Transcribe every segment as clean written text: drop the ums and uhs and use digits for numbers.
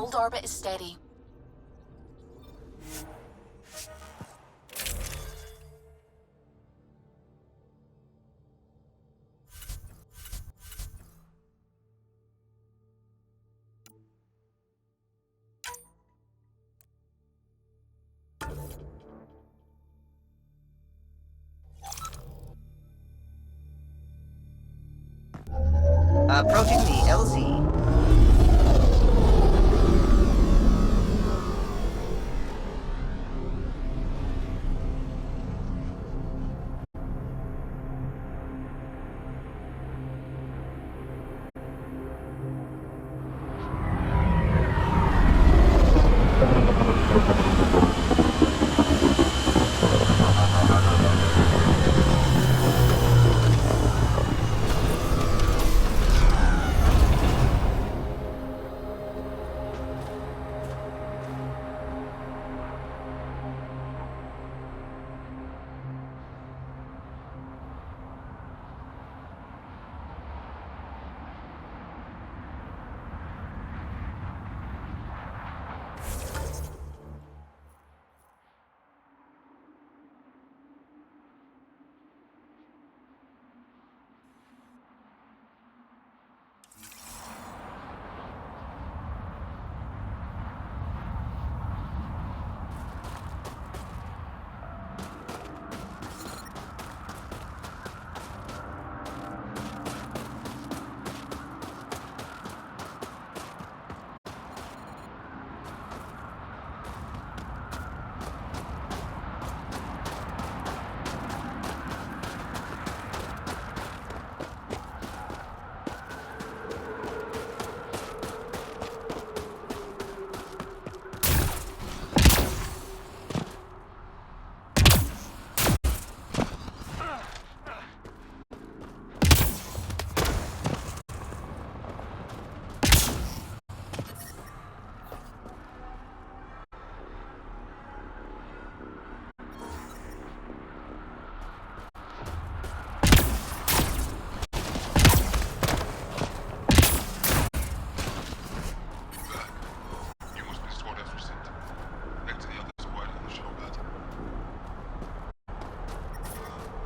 Hold orbit is steady. Approaching the LZ.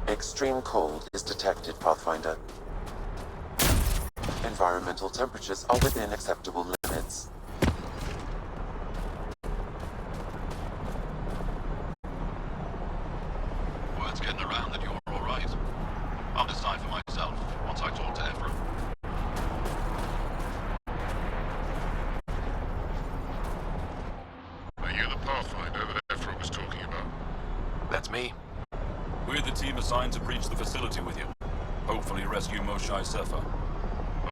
Extreme cold is detected, Pathfinder. Environmental temperatures are within acceptable limits. Word's getting around that you're alright. I'll decide for myself once I talk to Ephraim. Are you the Pathfinder that Ephraim was talking about? That's me. We're the team assigned to breach the facility with you. Hopefully rescue Moshae Sefa.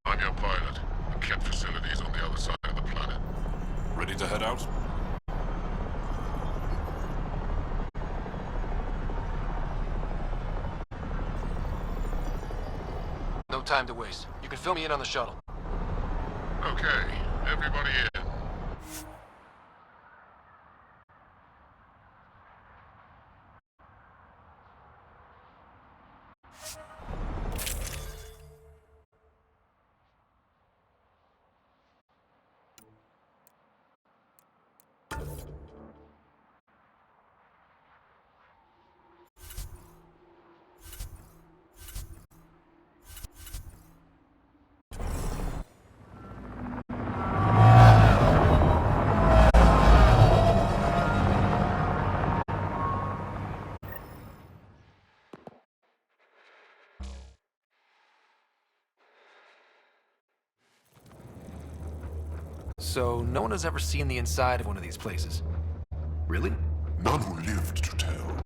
I'm your pilot. The Kett facility is on the other side of the planet. Ready to head out? No time to waste. You can fill me in on the shuttle. Okay, everybody in. So, no one has ever seen the inside of one of these places. Really? None who lived to tell.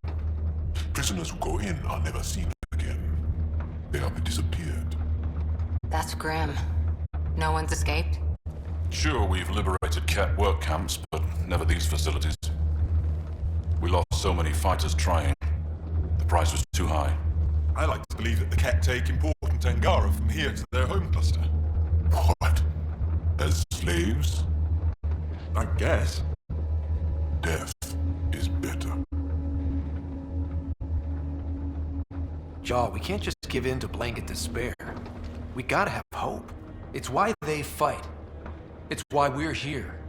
Prisoners who go in are never seen again. They have disappeared. That's grim. No one's escaped? Sure, we've liberated Kett work camps, but never these facilities. We lost so many fighters trying. The price was too high. I like to believe that the Kett take important Angara from here to their home cluster. What? As slaves? I guess. Death is better. Jaw, we can't just give in to blanket despair. We gotta have hope. It's why they fight. It's why we're here.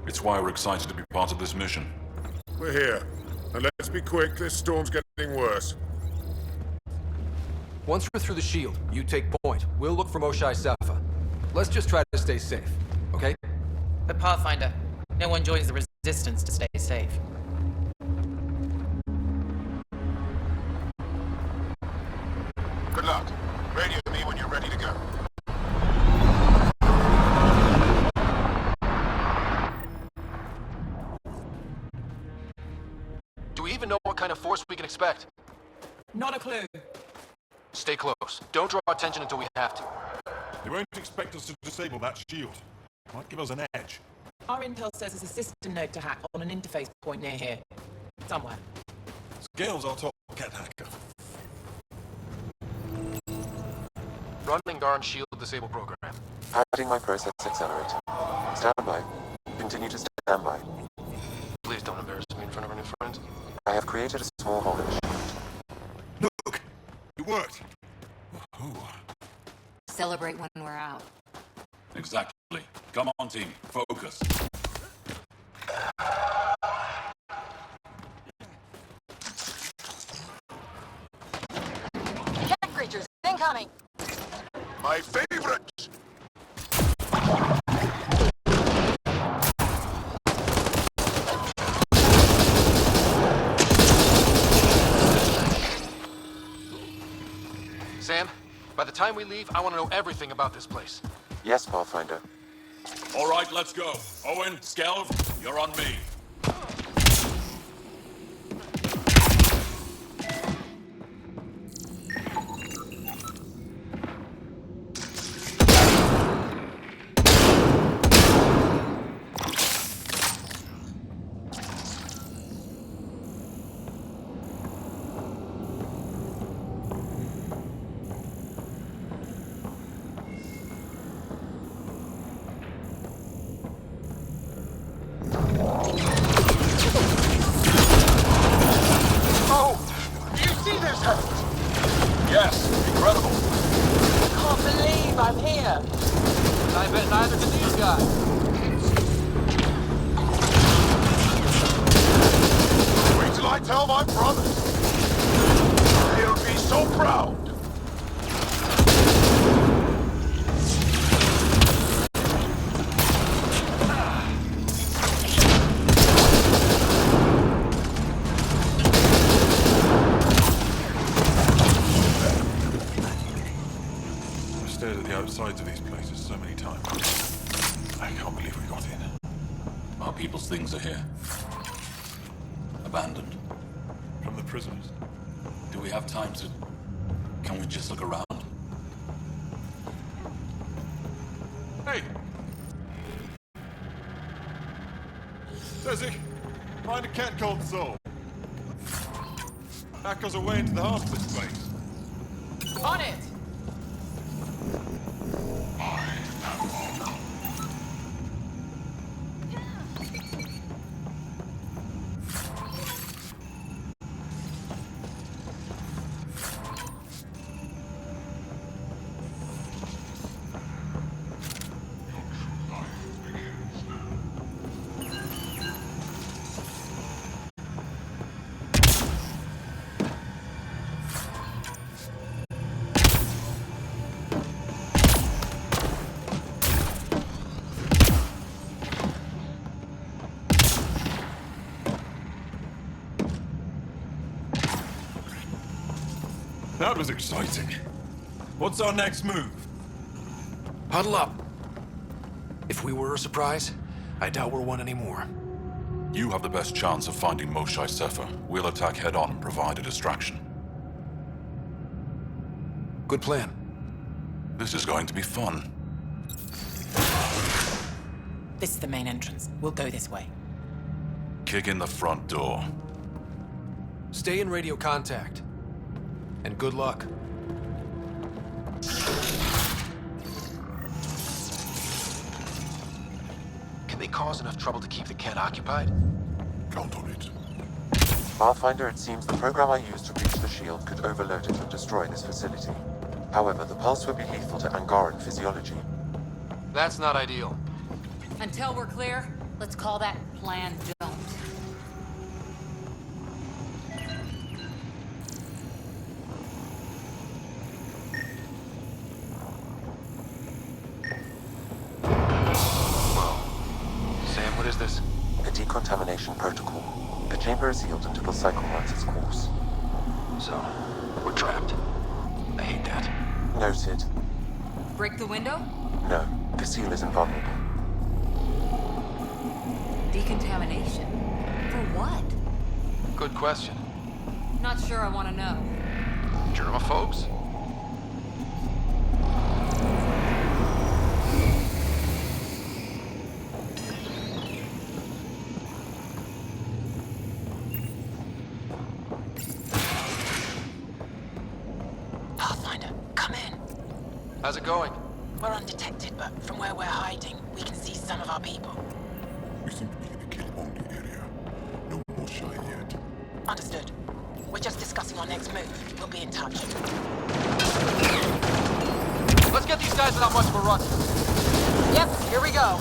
It's why we're excited to be part of this mission. We're here. And let's be quick, this storm's getting worse. Once we're through the shield, you take point. We'll look for Moshae Safa. Let's just try to stay safe, okay? But Pathfinder, no one joins the Resistance to stay safe. Good luck. Radio me when you're ready to go. Do we even know what kind of force we can expect? Not a clue. Stay close. Don't draw attention until we have to. They won't expect us to disable that shield. Might give us an edge. Our intel says there's a system node to hack on an interface point near here. Somewhere. Scales our top Kett hacker. Running Garn's shield disable program. Adding my process accelerator. Stand by. Continue to stand by. Please don't embarrass me in front of our new friends. I have created a small hole in the shield. Look! It worked! Ooh. Celebrate when we're out. Exactly. Come on, team. Focus. Cat creatures, incoming! My favorite! Sam, by the time we leave, I want to know everything about this place. Yes, Pathfinder. All right, let's go. Owen, Skelv, you're on me. Yes, incredible. Can't believe I'm here. I bet neither can these guys. Wait till I tell my brothers! They'll be so proud! I've stared at the outsides of these places so many times. I can't believe we got in. Our people's things are here. Abandoned. From the prisoners. Do we have time to... Can we just look around? Hey! Tezzy, find a cat called Soul. Hack us away into the heart of this place. On it! That was exciting. What's our next move? Huddle up. If we were a surprise, I doubt we're one anymore. You have the best chance of finding Moshae Safa. We'll attack head-on and provide a distraction. Good plan. This is going to be fun. This is the main entrance. We'll go this way. Kick in the front door. Stay in radio contact. And good luck. Can they cause enough trouble to keep the Kett occupied? Count on it. Pathfinder, it seems the program I used to breach the shield could overload it and destroy this facility. However, the pulse would be lethal to Angaran physiology. That's not ideal. Until we're clear, Let's call that plan don't. Sam, what is this? A decontamination protocol. The chamber is sealed until the cycle runs its course. So, we're trapped. I hate that. Noted. Break the window? No, the seal is invulnerable. Decontamination? For what? Good question. Not sure I want to know. Germaphobes? Pathfinder, come in. How's it going? We're undetected, but from where we're hiding, we can see some of our people. We seem to be in a kill-only area. No more shy yet. Understood. We're just discussing our next move. We'll be in touch. Let's get these guys without much of a run. Yep, here we go.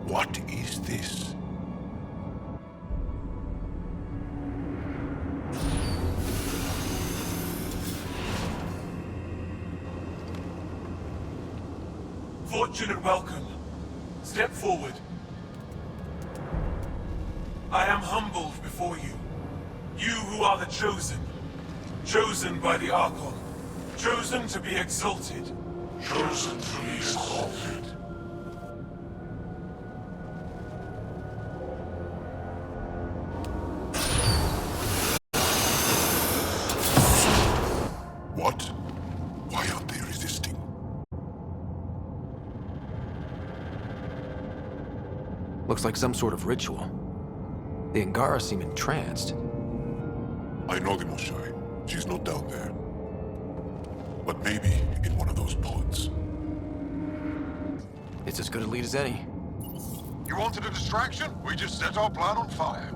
What is this? Fortunate welcome. Step forward. I am humbled before you. You who are the chosen. Chosen by the Archon. Chosen to be exalted. Chosen to be exalted. What? Why aren't they resisting? Looks like some sort of ritual. The Angara seem entranced. I know the Moshai. She's not down there. But maybe in one of those pods. It's as good a lead as any. You wanted a distraction? We just set our plan on fire.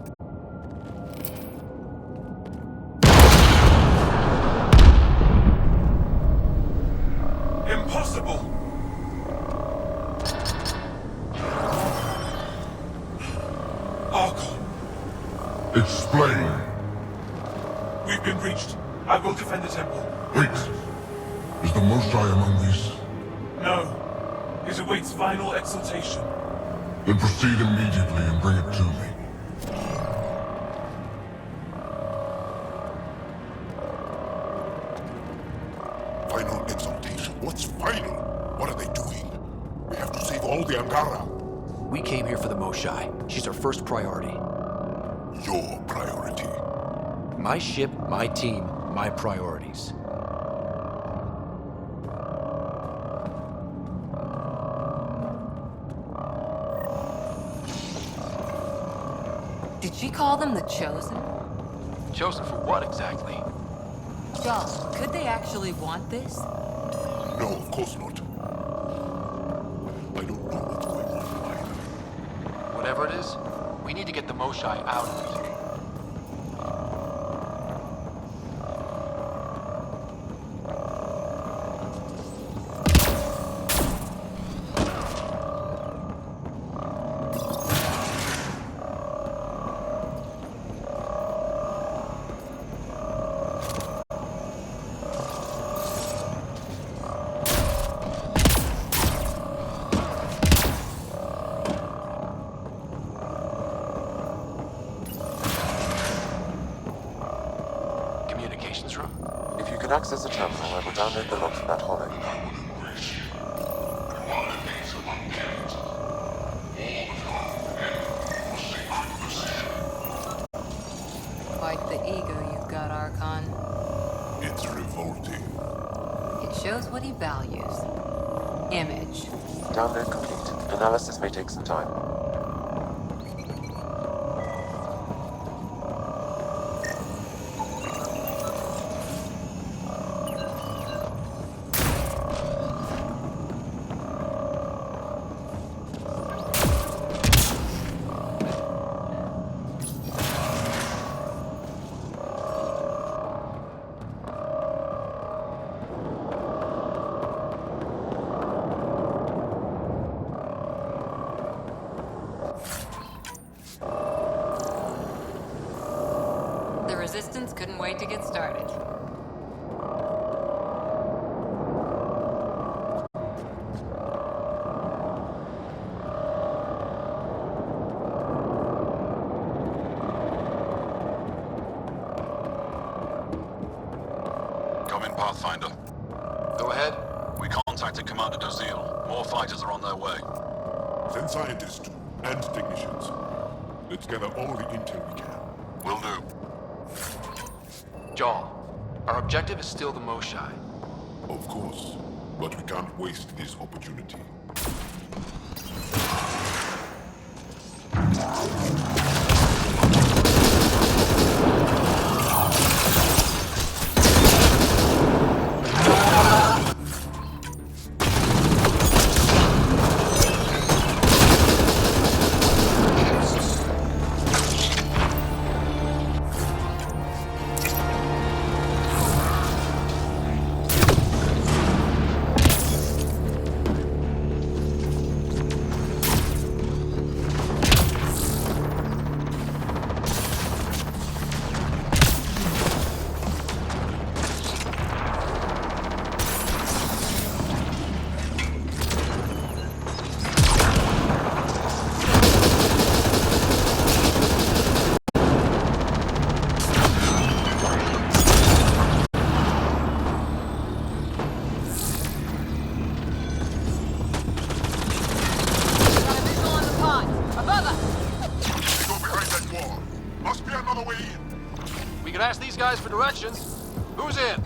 Impossible! Archon, Explain. we've been breached. I will defend the temple. Wait. Is the Moshai among these? No. It awaits final exaltation. Then proceed immediately and bring it to me. Final exaltation? What's final? What are they doing? We have to save all the Angara. We came here for the Moshai. She's our first priority. Your priority. My ship, my team, my priorities. Did she call them the Chosen? Chosen for what exactly? John, could they actually want this? No, of course not. I don't know what's going on either. Whatever it is, we need to get the Moshai out of it. If you can access the terminal, I will download the log from that hollow. Quite the ego you've got, Archon. It's revolting. It shows what he values. Image. Download complete. Analysis may take some time. Couldn't wait to get started. Come in, Pathfinder. Go ahead. We contacted Commander Dozil. More fighters are on their way. Send scientists and technicians. Let's gather all the intel we can. Will do. Jaal, our objective is still the Moshai. Of course, but we can't waste this opportunity. Ask these guys for directions. Who's in?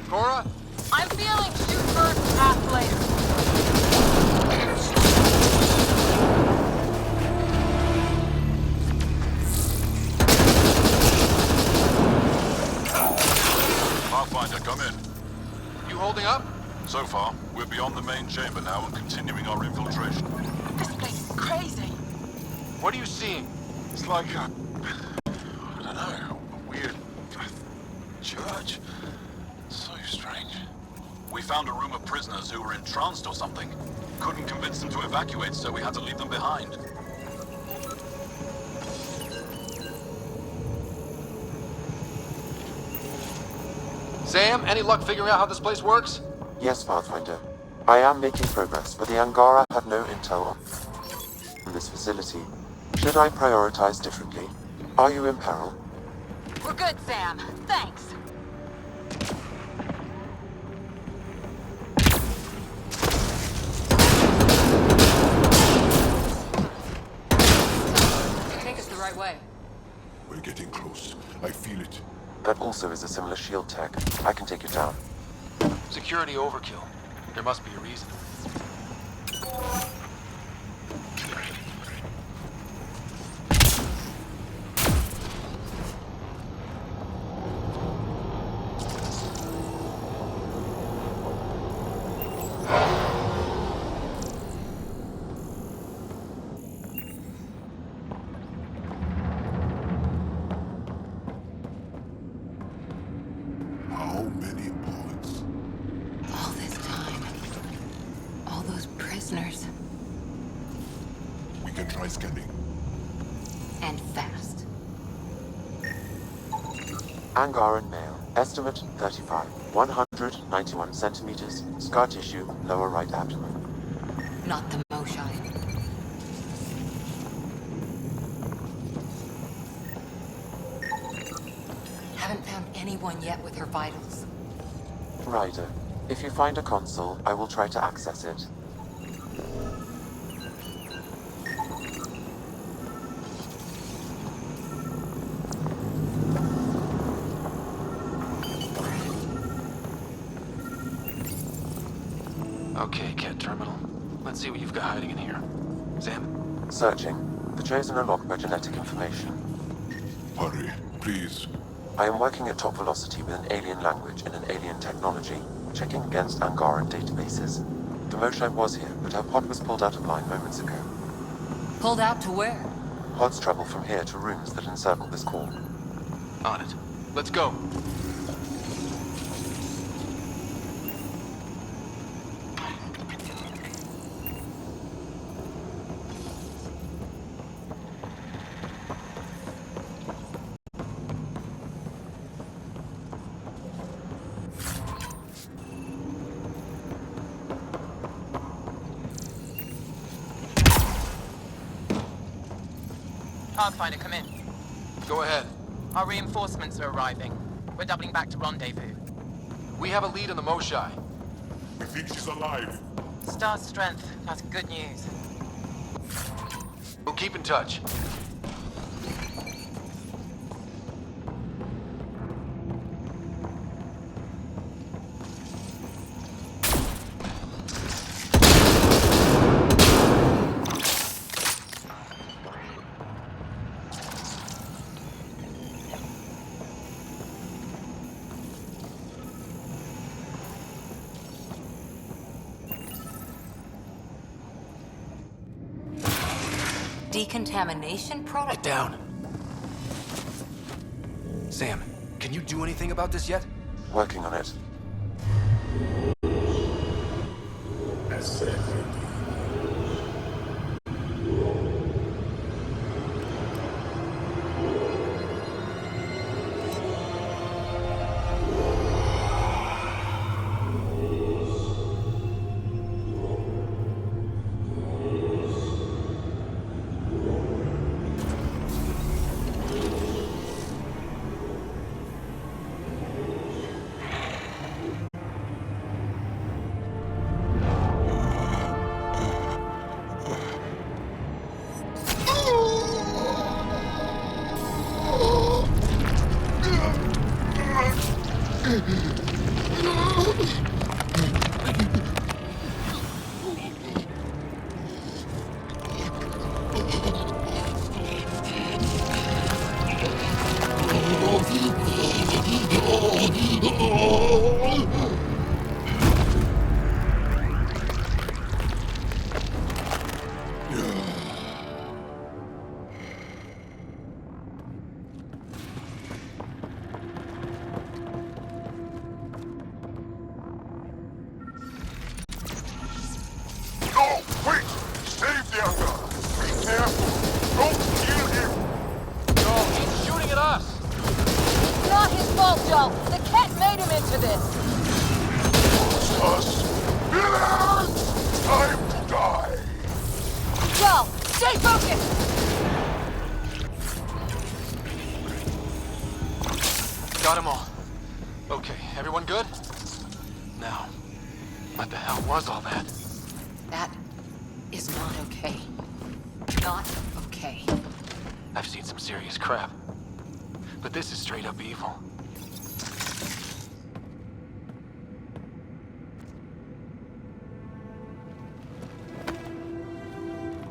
Cora? I'm feeling shoot first, act later. Pathfinder, come in. You holding up? So far, we're beyond the main chamber now and continuing our infiltration. This place is crazy. What are you seeing? It's like I don't know, a weird church. So strange. We found a room of prisoners who were entranced or something. Couldn't convince them to evacuate, so we had to leave them behind. Sam, any luck figuring out how this place works? Yes, Pathfinder. I am making progress, but the Angara have no intel on this facility. Should I prioritize differently? Are you in peril? We're good, Sam. Thanks. Take us the right way. We're getting close. I feel it. That also is a similar shield tech. I can take it down. Security overkill. There must be a reason. How many pods? All this time. All those prisoners. We can try scanning. And fast. Angaran male. Estimate 35. 191 centimeters. Scar tissue, lower right abdomen. Not the Moshai. Haven't found anyone yet with her vitals. Ryder, if you find a console, I will try to access it. Okay, Kett Terminal. Let's see what you've got hiding in here. Sam? Searching. The Chosen are locked by genetic information. Hurry, please. I am working at top velocity with an alien language and an alien technology, checking against Angaran databases. The Moshai was here, but her pod was pulled out of line moments ago. Pulled out to where? Pods travel from here to rooms that encircle this core. On it. Let's go. Pathfinder, come in. Go ahead. Our reinforcements are arriving. We're doubling back to rendezvous. We have a lead on the Moshai. We think she's alive. Star strength. That's good news. We'll keep in touch. Decontamination product? Get down. Sam, can you do anything about this yet? Working on it. No! Wait! Save the other! Be careful! Don't kill him! No, he's shooting at us! Not his fault, Joel. The Kett made him into this. Us! Villains! Time to die! Joel, stay focused! Got them all. Okay, everyone good? Now, what the hell was all that? That is not okay. Not okay. I've seen some serious crap. But this is straight up evil.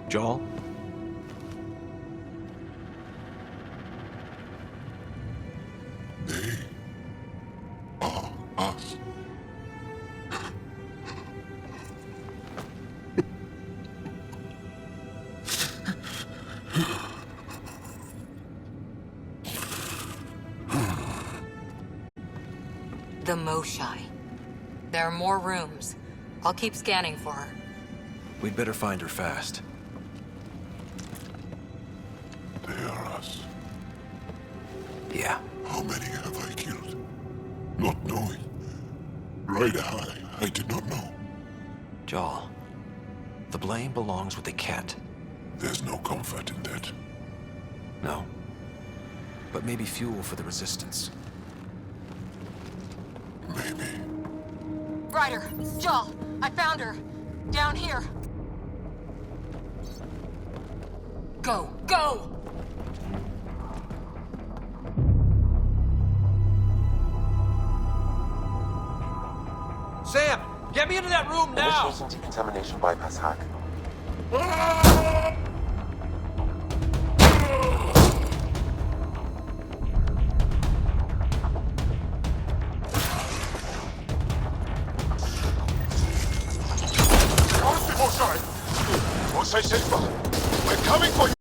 Joel? They are us. The Moshai. There are more rooms. I'll keep scanning for her. We'd better find her fast. They are us. Yeah. How many have I killed? Not knowing. Rider High, I did not know. Joel, the blame belongs with the Kett. There's no comfort in that. No. But maybe fuel for the Resistance. Maybe. Ryder, Joel, I found her. Down here. Go, go! Sam, get me into that room now! Initiating decontamination bypass hack. Mosai Silva, we're coming for you!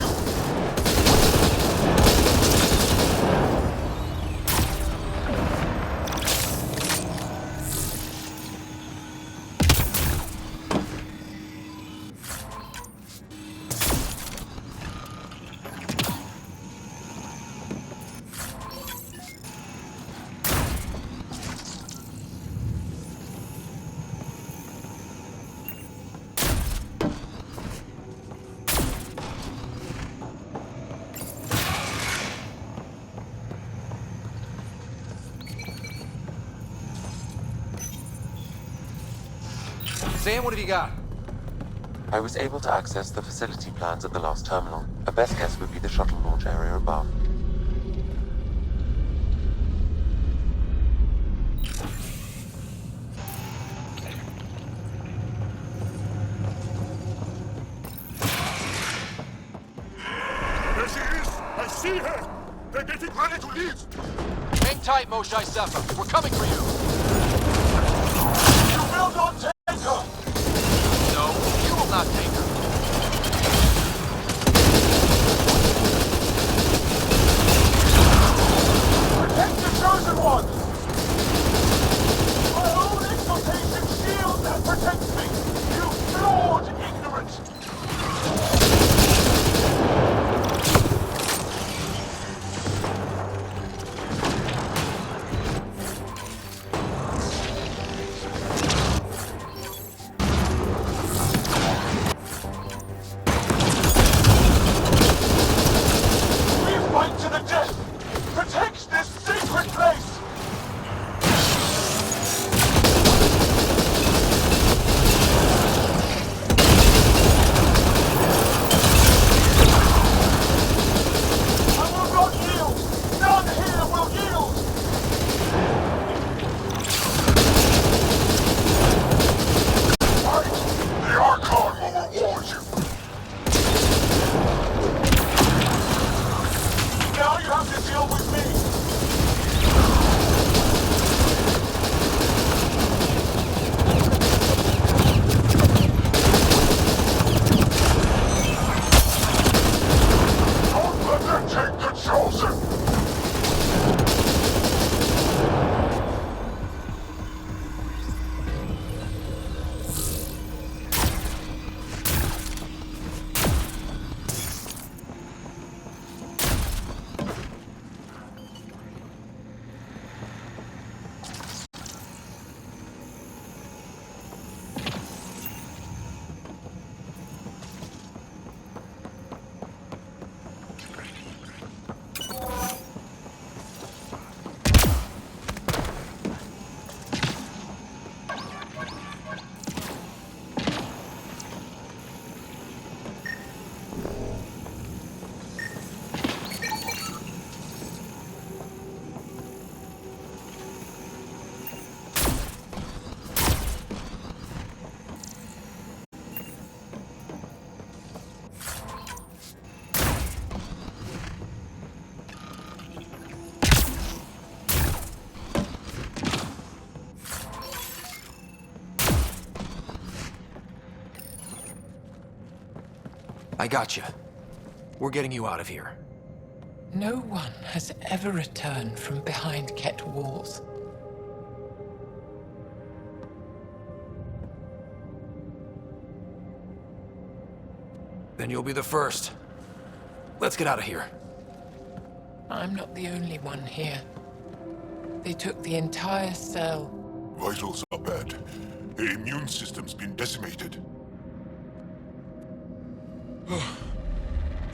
Sam, what have you got? I was able to access the facility plans at the last terminal. A best guess would be the shuttle launch area above. There she is! I see her! They're getting ready to leave! Hang tight, Moshae Sefa. We're coming for you! You will not take her! No, you will not take her. Protect the chosen one! My own exaltation shields and protects me! You flawed ignorant! We fight to the death! Protect this sacred place! I will not yield! None here will yield! Fight! The Archon will reward you! Now you have to deal with me! Don't let them take the chosen! I got you. We're getting you out of here. No one has ever returned from behind Kett walls. Then you'll be the first. Let's get out of here. I'm not the only one here. They took the entire cell. Vitals are bad. Her immune system's been decimated.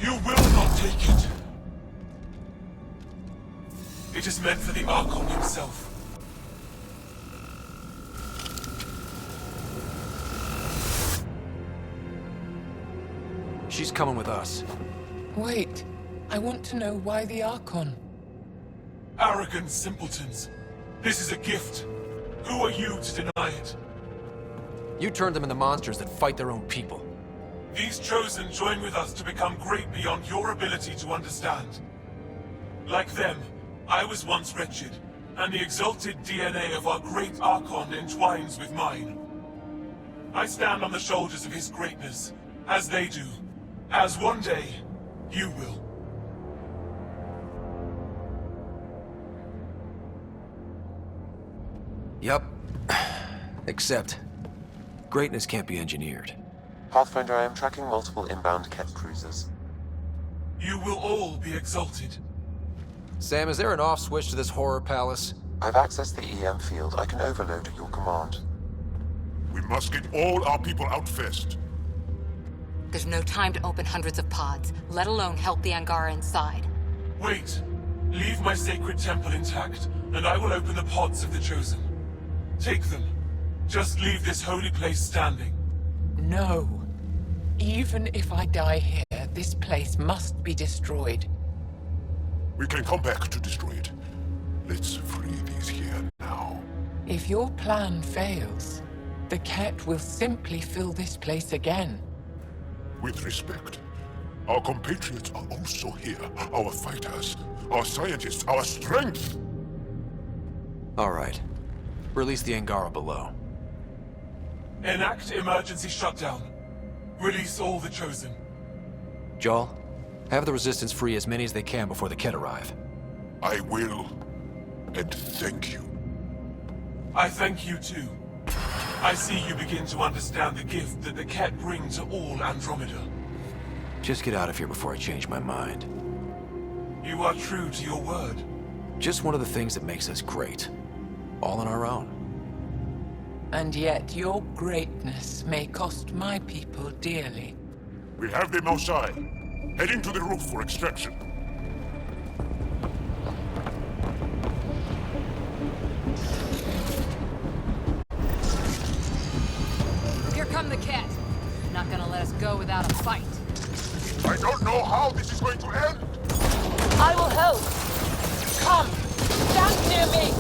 You will not take it! It is meant for the Archon himself. She's coming with us. Wait, I want to know why the Archon? Arrogant simpletons. This is a gift. Who are you to deny it? You turned them into monsters that fight their own people. These chosen join with us to become great beyond your ability to understand. Like them, I was once wretched, and the exalted DNA of our great Archon entwines with mine. I stand on the shoulders of his greatness, as they do, as one day, you will. Yup. Except, greatness can't be engineered. Pathfinder, I am tracking multiple inbound Kett cruisers. You will all be exalted. Sam, is there an off switch to this horror palace? I've accessed the EM field. I can overload at your command. We must get all our people out first. There's no time to open hundreds of pods, let alone help the Angara inside. Wait. Leave my sacred temple intact, and I will open the pods of the Chosen. Take them. Just leave this holy place standing. No. Even if I die here, this place must be destroyed. We can come back to destroy it. Let's free these here now. If your plan fails, the Kett will simply fill this place again. With respect, our compatriots are also here. Our fighters, our scientists, our strength! All right. Release the Angara below. Enact emergency shutdown. Release all the Chosen. Joel, have the Resistance free as many as they can before the Kett arrive. I will. And thank you. I thank you too. I see you begin to understand the gift that the Kett bring to all Andromeda. Just get out of here before I change my mind. You are true to your word. Just one of the things that makes us great. All on our own. And yet your greatness may cost my people dearly. We have them outside. Heading to the roof for extraction. Here come the Kett. Not gonna let us go without a fight. I don't know how this is going to end. I will help. Come, stand near me.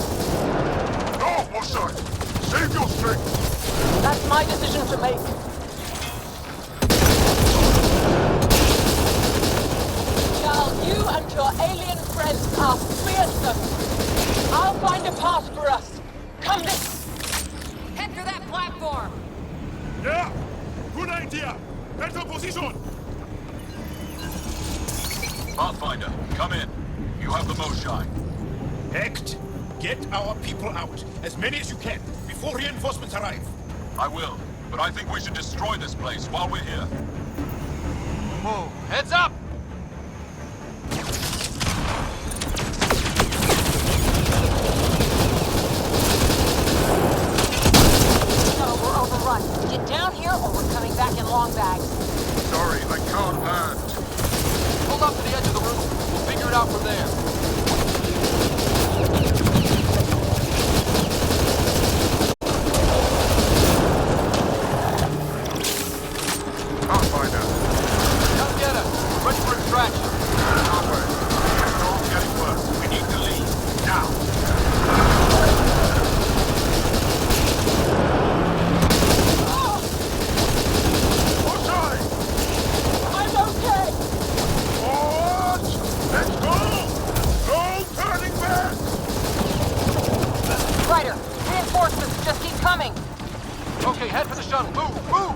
No, Mossad! Save your strength! That's my decision to make. Shall you and your alien friends are fearsome? I'll find a path for us. Come this. Head for that platform! Yeah! Good idea! Better position! Pathfinder, come in. You have the most shine. Hecht, get our people out. As many as you can, before reinforcements arrive. I will, but I think we should destroy this place while we're here. Move. Heads up! No, we're overrun. Get down here or we're coming back in long bags. Sorry, I can't land. Hold up to the edge of the room. We'll figure it out from there. Pathfinder. Come get us. We're ready for extraction. Our way. The storm's getting worse. We need to leave. Now. Outside! I'm okay. Forward! Let's go! No turning back! Ryder, reinforcements just keep coming. Okay, head for the shuttle. Move! Move!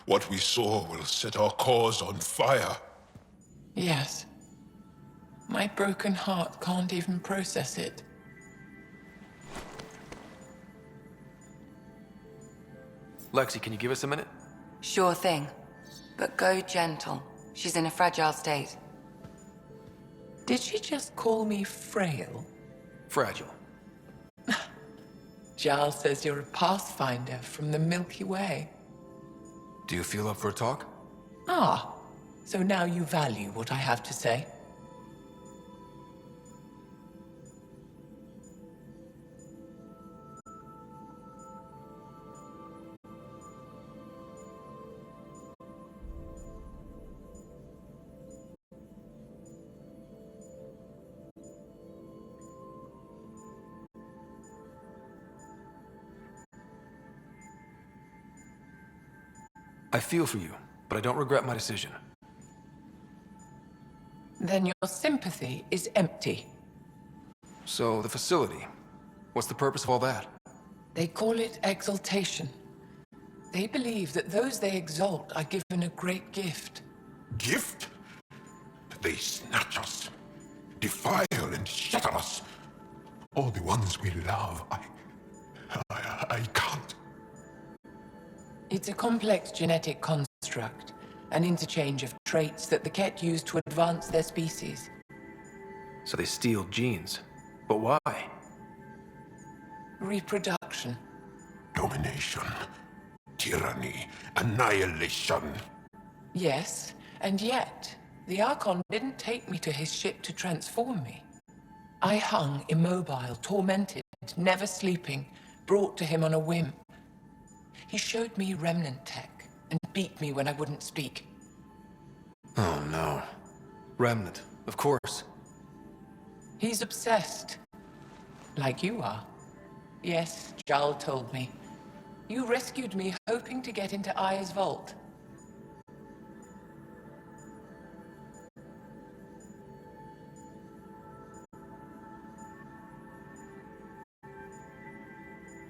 What we saw will set our cause on fire. Yes. My broken heart can't even process it. Lexi, can you give us a minute? Sure thing. But go gentle. She's in a fragile state. Did she just call me frail? Fragile. Giles says you're a pathfinder from the Milky Way. Do you feel up for a talk? Ah, so now you value what I have to say. I feel for you, but I don't regret my decision. Then your sympathy is empty. So, the facility. What's the purpose of all that? They call it exaltation. They believe that those they exalt are given a great gift. Gift? They snatch us, defile and shatter us. All the ones we love. I can't. It's a complex genetic construct, an interchange of traits that the Kett use to advance their species. So they steal genes. But why? Reproduction. Domination, tyranny, annihilation. Yes, and yet, the Archon didn't take me to his ship to transform me. I hung immobile, tormented, never sleeping, brought to him on a whim. He showed me remnant tech and beat me when I wouldn't speak. Oh no. Remnant, of course. He's obsessed. Like you are. Yes, Jarl told me. You rescued me hoping to get into Aya's vault.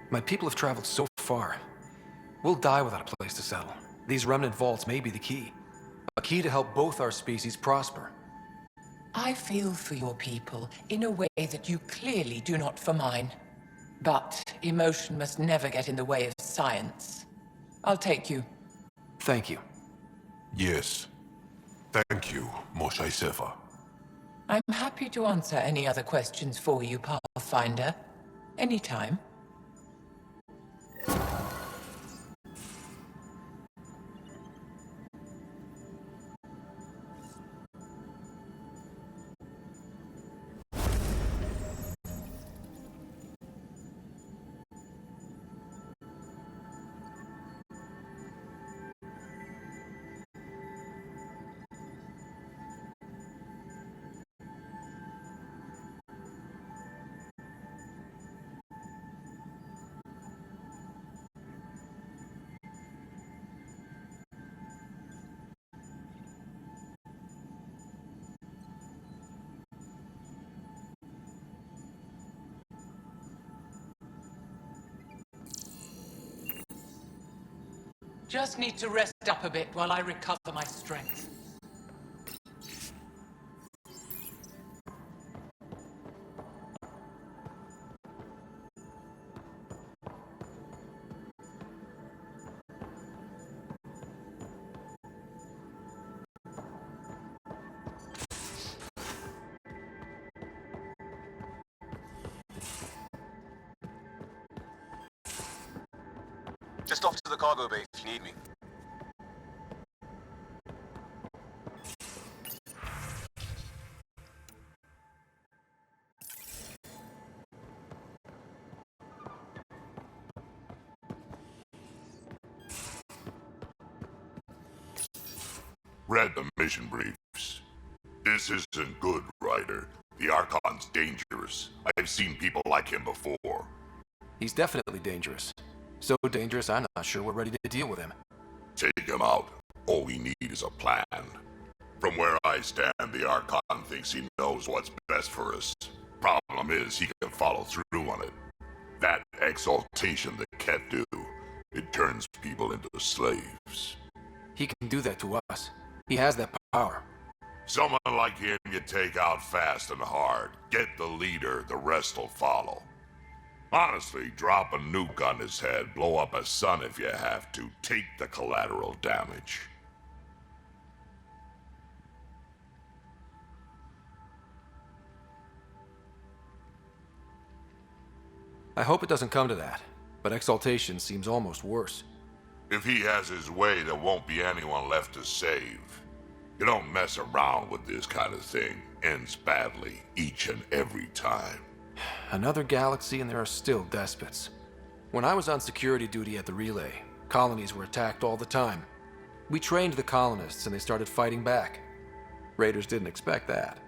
My people have traveled so far. We'll die without a place to settle. These remnant vaults may be the key. A key to help both our species prosper. I feel for your people in a way that you clearly do not for mine. But emotion must never get in the way of science. I'll take you. Thank you. Yes. Thank you, Moshe Sefa. I'm happy to answer any other questions for you, Pathfinder. Anytime. Just need to rest up a bit while I recover my strength. Just off to the cargo bay if you need me. Read the mission briefs. This isn't good, Ryder. The Archon's dangerous. I've seen people like him before. He's definitely dangerous. So dangerous, I'm not sure we're ready to deal with him. Take him out. All we need is a plan. From where I stand, the Archon thinks he knows what's best for us. Problem is, he can follow through on it. That exaltation that Kett do, it turns people into slaves. He can do that to us. He has that power. Someone like him you take out fast and hard. Get the leader, the rest'll follow. Honestly, drop a nuke on his head, blow up a sun if you have to. Take the collateral damage. I hope it doesn't come to that, but exaltation seems almost worse. If he has his way, there won't be anyone left to save. You don't mess around with this kind of thing. Ends badly, each and every time. Another galaxy and there are still despots. When I was on security duty at the relay, colonies were attacked all the time. We trained the colonists and they started fighting back. Raiders didn't expect that.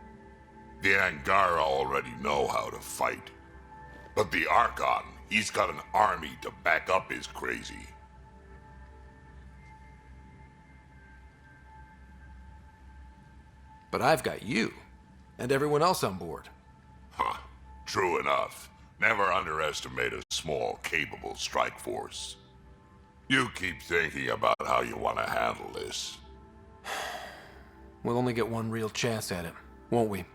The Angara already know how to fight. But the Archon, he's got an army to back up his crazy. But I've got you, and everyone else on board. Huh. True enough. Never underestimate a small, capable strike force. You keep thinking about how you want to handle this. We'll only get one real chance at it, won't we?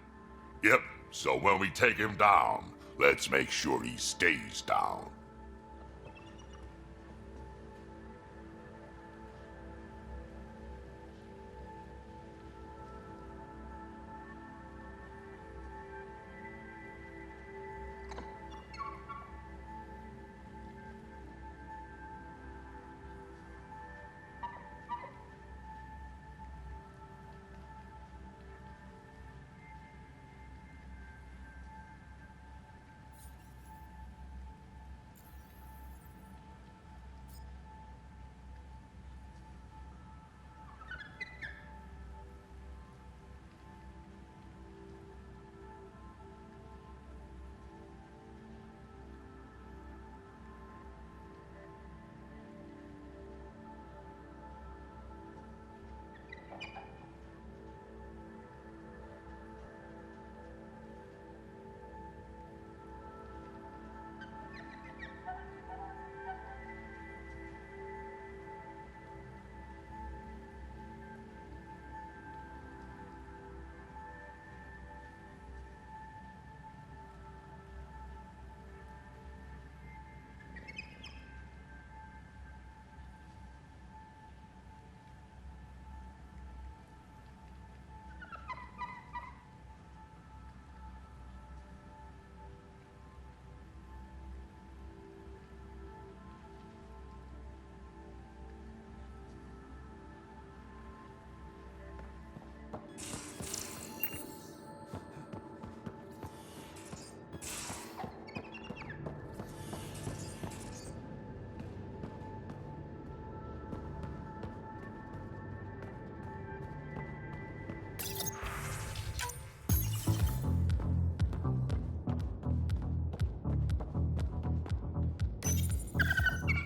Yep, so when we take him down, let's make sure he stays down.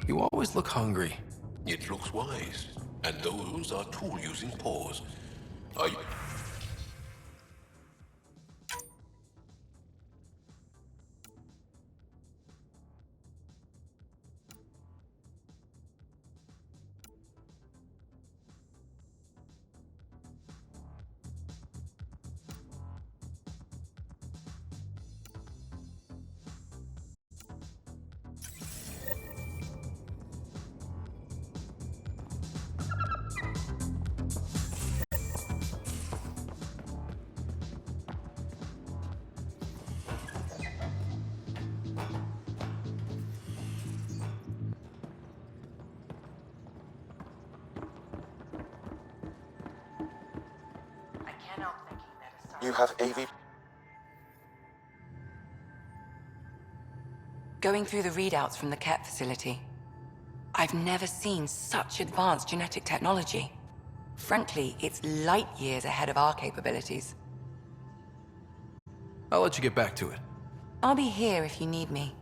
You always look hungry. It looks wise, and those are tool-using paws. Are you... You have AV... Going through the readouts from the Kett facility, I've never seen such advanced genetic technology. Frankly, it's light years ahead of our capabilities. I'll let you get back to it. I'll be here if you need me.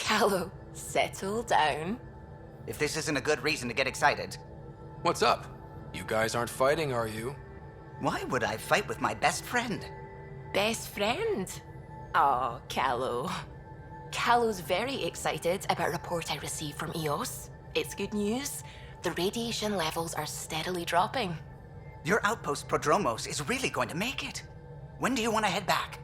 Callow, settle down. If this isn't a good reason to get excited. What's up? You guys aren't fighting, are you? Why would I fight with my best friend? Best friend? Oh, Callow. Callow's very excited about a report I received from EOS. It's good news. The radiation levels are steadily dropping. Your outpost Prodromos is really going to make it. When do you want to head back?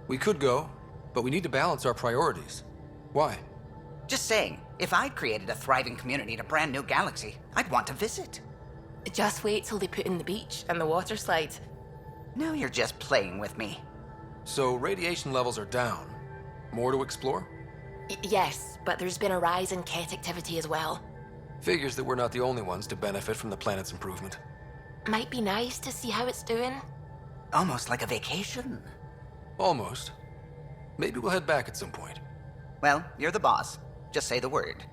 We could go, but we need to balance our priorities. Why? Just saying, if I'd created a thriving community in a brand new galaxy, I'd want to visit. Just wait till they put in the beach and the water slide. Now you're just playing with me. So radiation levels are down. More to explore? Yes, but there's been a rise in Kett activity as well. Figures that we're not the only ones to benefit from the planet's improvement. Might be nice to see how it's doing. Almost like a vacation. Almost. Maybe we'll head back at some point. Well, you're the boss. Just say the word.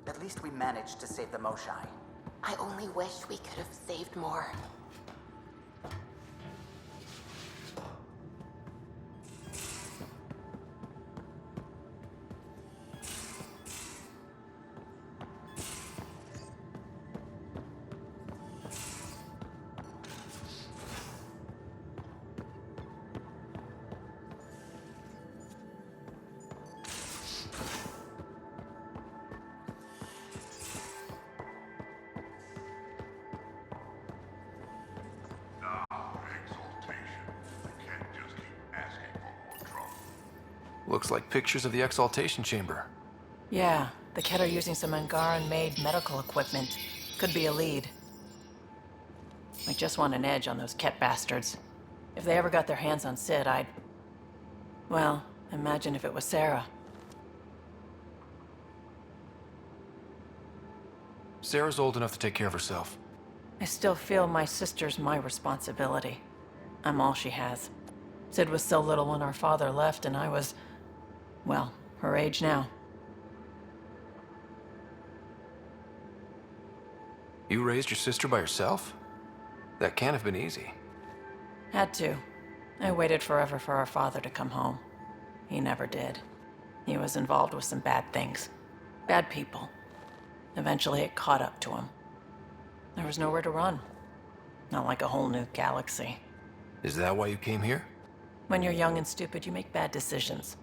At least we managed to save the Moshai. I only wish we could have saved more. Looks like pictures of the exaltation chamber. Yeah, the Kett are using some Angaran-made medical equipment. Could be a lead. I just want an edge on those Kett bastards. If they ever got their hands on Sid, I'd... Well, imagine if it was Sarah. Sarah's old enough to take care of herself. I still feel my sister's my responsibility. I'm all she has. Sid was so little when our father left, and I was... well, her age now. You raised your sister by yourself? That can't have been easy. Had to. I waited forever for our father to come home. He never did. He was involved with some bad things. Bad people. Eventually it caught up to him. There was nowhere to run. Not like a whole new galaxy. Is that why you came here? When you're young and stupid, you make bad decisions.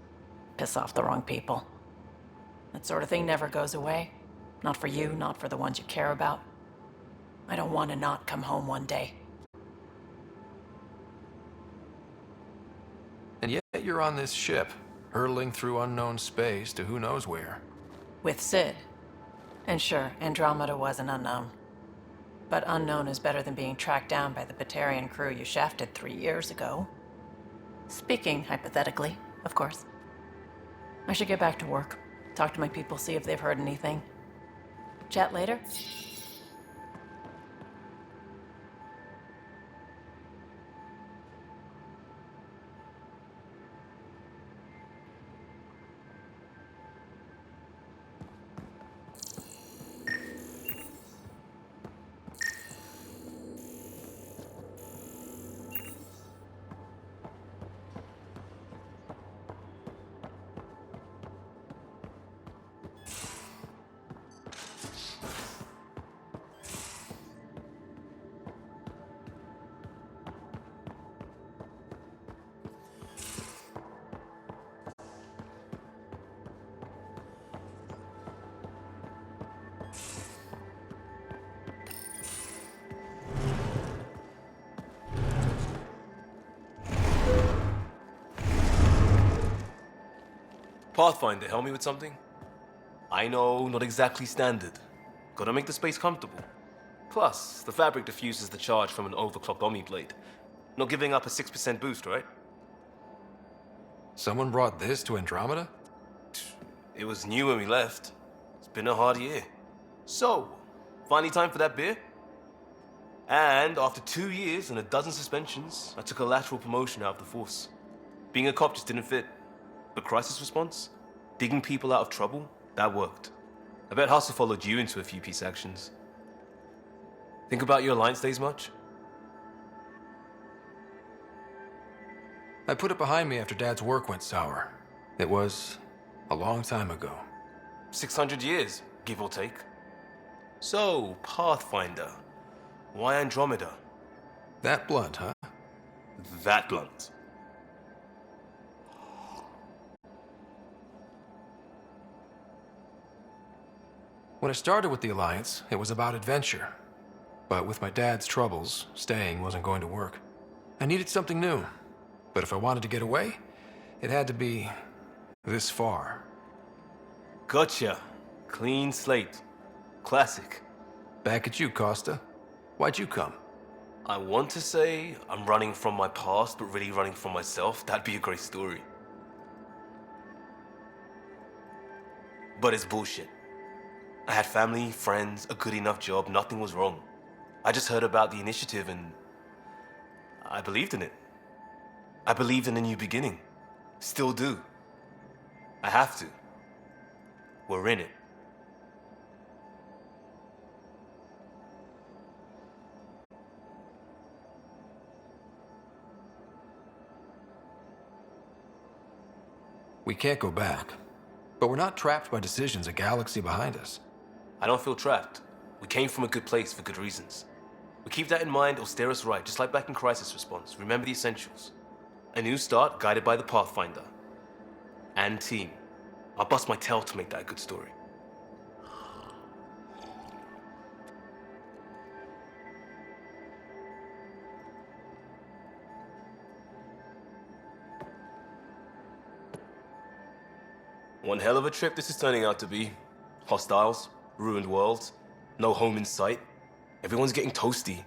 Piss off the wrong people. That sort of thing never goes away. Not for you, not for the ones you care about. I don't want to not come home one day. And yet you're on this ship, hurtling through unknown space to who knows where. With Sid. And sure, Andromeda was an unknown. But unknown is better than being tracked down by the Batarian crew you shafted 3 years ago. Speaking hypothetically, of course. I should get back to work. Talk to my people, see if they've heard anything. Chat later? Pathfinder, help me with something? I know, not exactly standard. Gotta make the space comfortable. Plus, the fabric diffuses the charge from an overclocked Omni blade. Not giving up a 6% boost, right? Someone brought this to Andromeda? It was new when we left. It's been a hard year. So, finally time for that beer? And after 2 years and a dozen suspensions, I took a lateral promotion out of the force. Being a cop just didn't fit. But crisis response? Digging people out of trouble? That worked. I bet Hustle followed you into a few peace actions. Think about your Alliance days much? I put it behind me after Dad's work went sour. It was a long time ago. 600 years, give or take. So, Pathfinder. Why Andromeda? That blunt, huh? That blunt. When I started with the Alliance, it was about adventure. But with my dad's troubles, staying wasn't going to work. I needed something new. But if I wanted to get away, it had to be this far. Gotcha. Clean slate. Classic. Back at you, Costa. Why'd you come? I want to say I'm running from my past, but really running from myself. That'd be a great story. But it's bullshit. I had family, friends, a good enough job, nothing was wrong. I just heard about the initiative and I believed in it. I believed in a new beginning. Still do. I have to. We're in it. We can't go back. But we're not trapped by decisions a galaxy behind us. I don't feel trapped. We came from a good place for good reasons. We keep that in mind, it'll steer us right, just like back in Crisis Response. Remember the essentials. A new start guided by the Pathfinder. And team. I'll bust my tail to make that a good story. One hell of a trip this is turning out to be. Hostiles, ruined worlds, no home in sight. Everyone's getting toasty.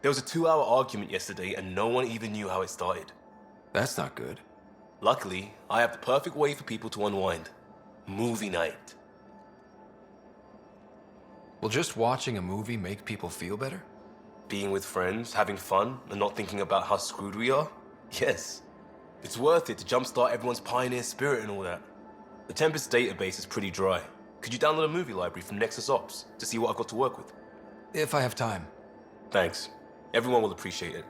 There was a 2-hour argument yesterday and no one even knew how it started. That's not good. Luckily, I have the perfect way for people to unwind. Movie night. Will just watching a movie make people feel better? Being with friends, having fun, and not thinking about how screwed we are? Yes. It's worth it to jumpstart everyone's pioneer spirit and all that. The Tempest database is pretty dry. Could you download a movie library from Nexus Ops to see what I've got to work with? If I have time. Thanks. Everyone will appreciate it.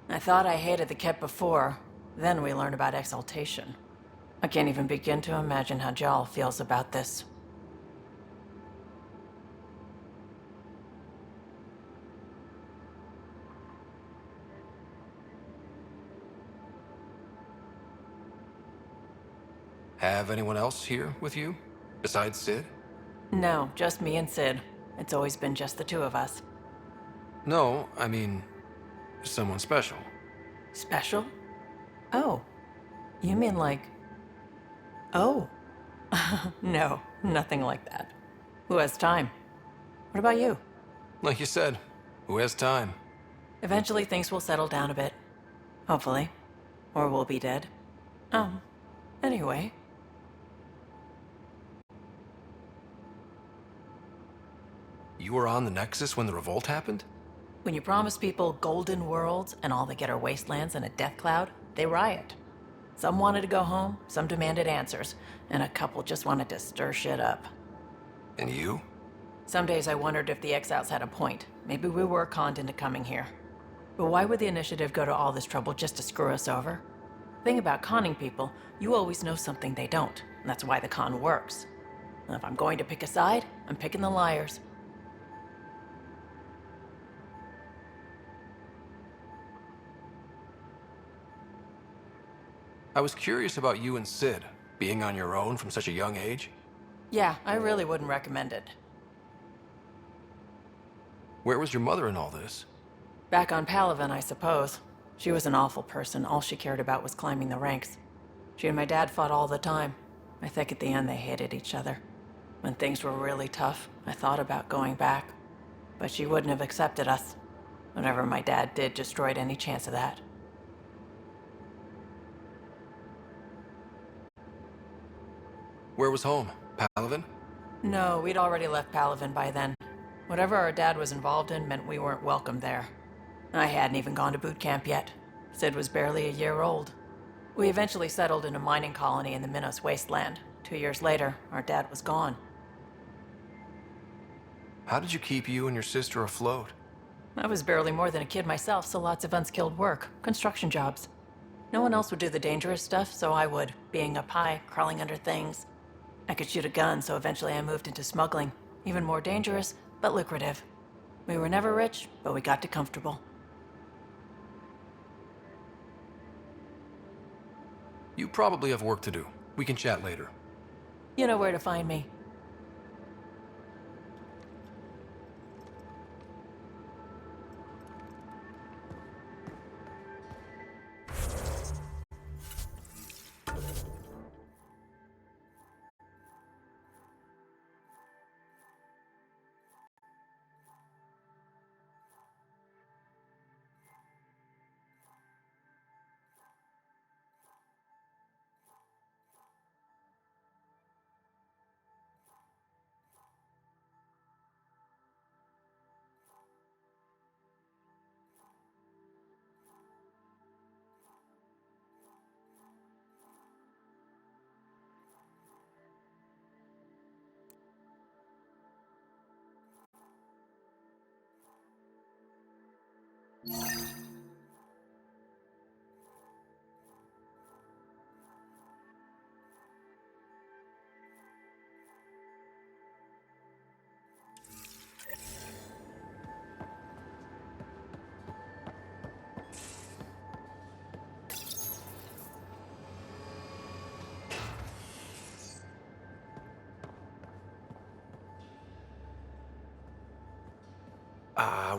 I thought I hated the Kett before. Then we learned about exaltation. I can't even begin to imagine how Jal feels about this. Have anyone else here with you? Besides Sid? No, just me and Sid. It's always been just the two of us. No, I mean, someone special. Special? Oh. You mean like... Oh. No, nothing like that. Who has time? What about you? Like you said, who has time? Eventually things will settle down a bit. Hopefully. Or we'll be dead. Anyway. You were on the Nexus when the revolt happened? When you promise people golden worlds and all they get are wastelands and a death cloud, they riot. Some wanted to go home, some demanded answers, and a couple just wanted to stir shit up. And you? Some days I wondered if the exiles had a point. Maybe we were conned into coming here. But why would the initiative go to all this trouble just to screw us over? Thing about conning people, you always know something they don't, and that's why the con works. And if I'm going to pick a side, I'm picking the liars. I was curious about you and Sid, being on your own from such a young age. Yeah, I really wouldn't recommend it. Where was your mother in all this? Back on Palaven, I suppose. She was an awful person. All she cared about was climbing the ranks. She and my dad fought all the time. I think at the end they hated each other. When things were really tough, I thought about going back. But she wouldn't have accepted us. Whatever my dad did destroyed any chance of that. Where was home? Palaven? No, we'd already left Palaven by then. Whatever our dad was involved in meant we weren't welcome there. I hadn't even gone to boot camp yet. Sid was barely a year old. We eventually settled in a mining colony in the Minos wasteland. 2 years later, our dad was gone. How did you keep you and your sister afloat? I was barely more than a kid myself, so lots of unskilled work. Construction jobs. No one else would do the dangerous stuff, so I would. Being up high, crawling under things. I could shoot a gun, so eventually I moved into smuggling. Even more dangerous, but lucrative. We were never rich, but we got to comfortable. You probably have work to do. We can chat later. You know where to find me.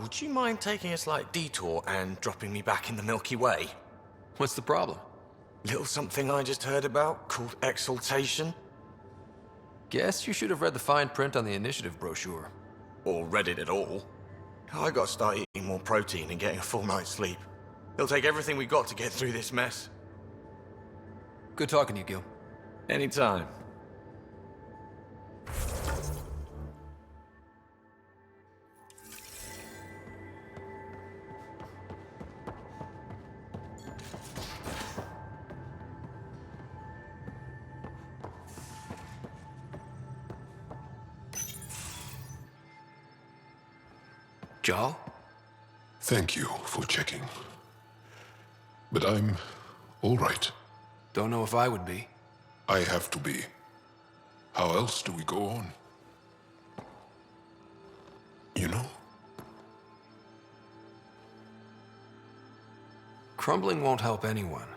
Would you mind taking a slight detour and dropping me back in the Milky Way? What's the problem? Little something I just heard about called exaltation. Guess you should have read the fine print on the initiative brochure. Or read it at all. I gotta start eating more protein and getting a full night's sleep. It'll take everything we got to get through this mess. Good talking to you, Gil. Anytime. Jal? Thank you for checking. But I'm all right. Don't know if I would be. I have to be. How else do we go on? You know? Crumbling won't help anyone.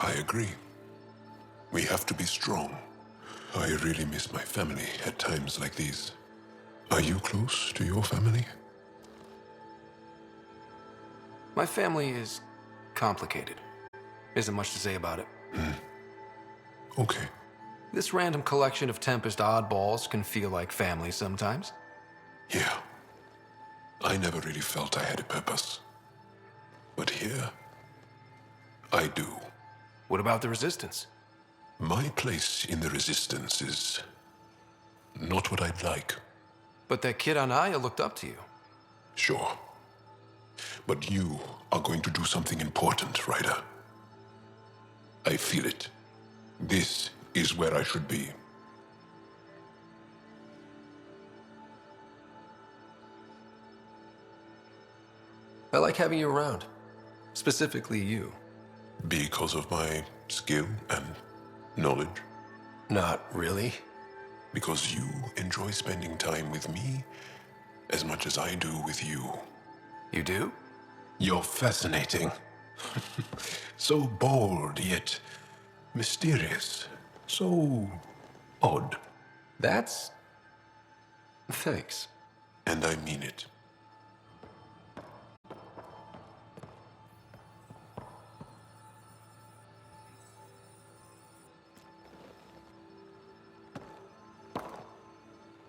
I agree. We have to be strong. I really miss my family at times like these. Are you close to your family? My family is complicated. Isn't much to say about it. Okay. This random collection of Tempest oddballs can feel like family sometimes. Yeah. I never really felt I had a purpose. But here, I do. What about the Resistance? My place in the Resistance is not what I'd like. But that kid on Aya looked up to you. Sure. But you are going to do something important, Ryder. I feel it. This is where I should be. I like having you around. Specifically you. Because of my skill and knowledge? Not really. Because you enjoy spending time with me as much as I do with you. You do? You're fascinating. So bold, yet mysterious, so odd. That's... Thanks. And I mean it.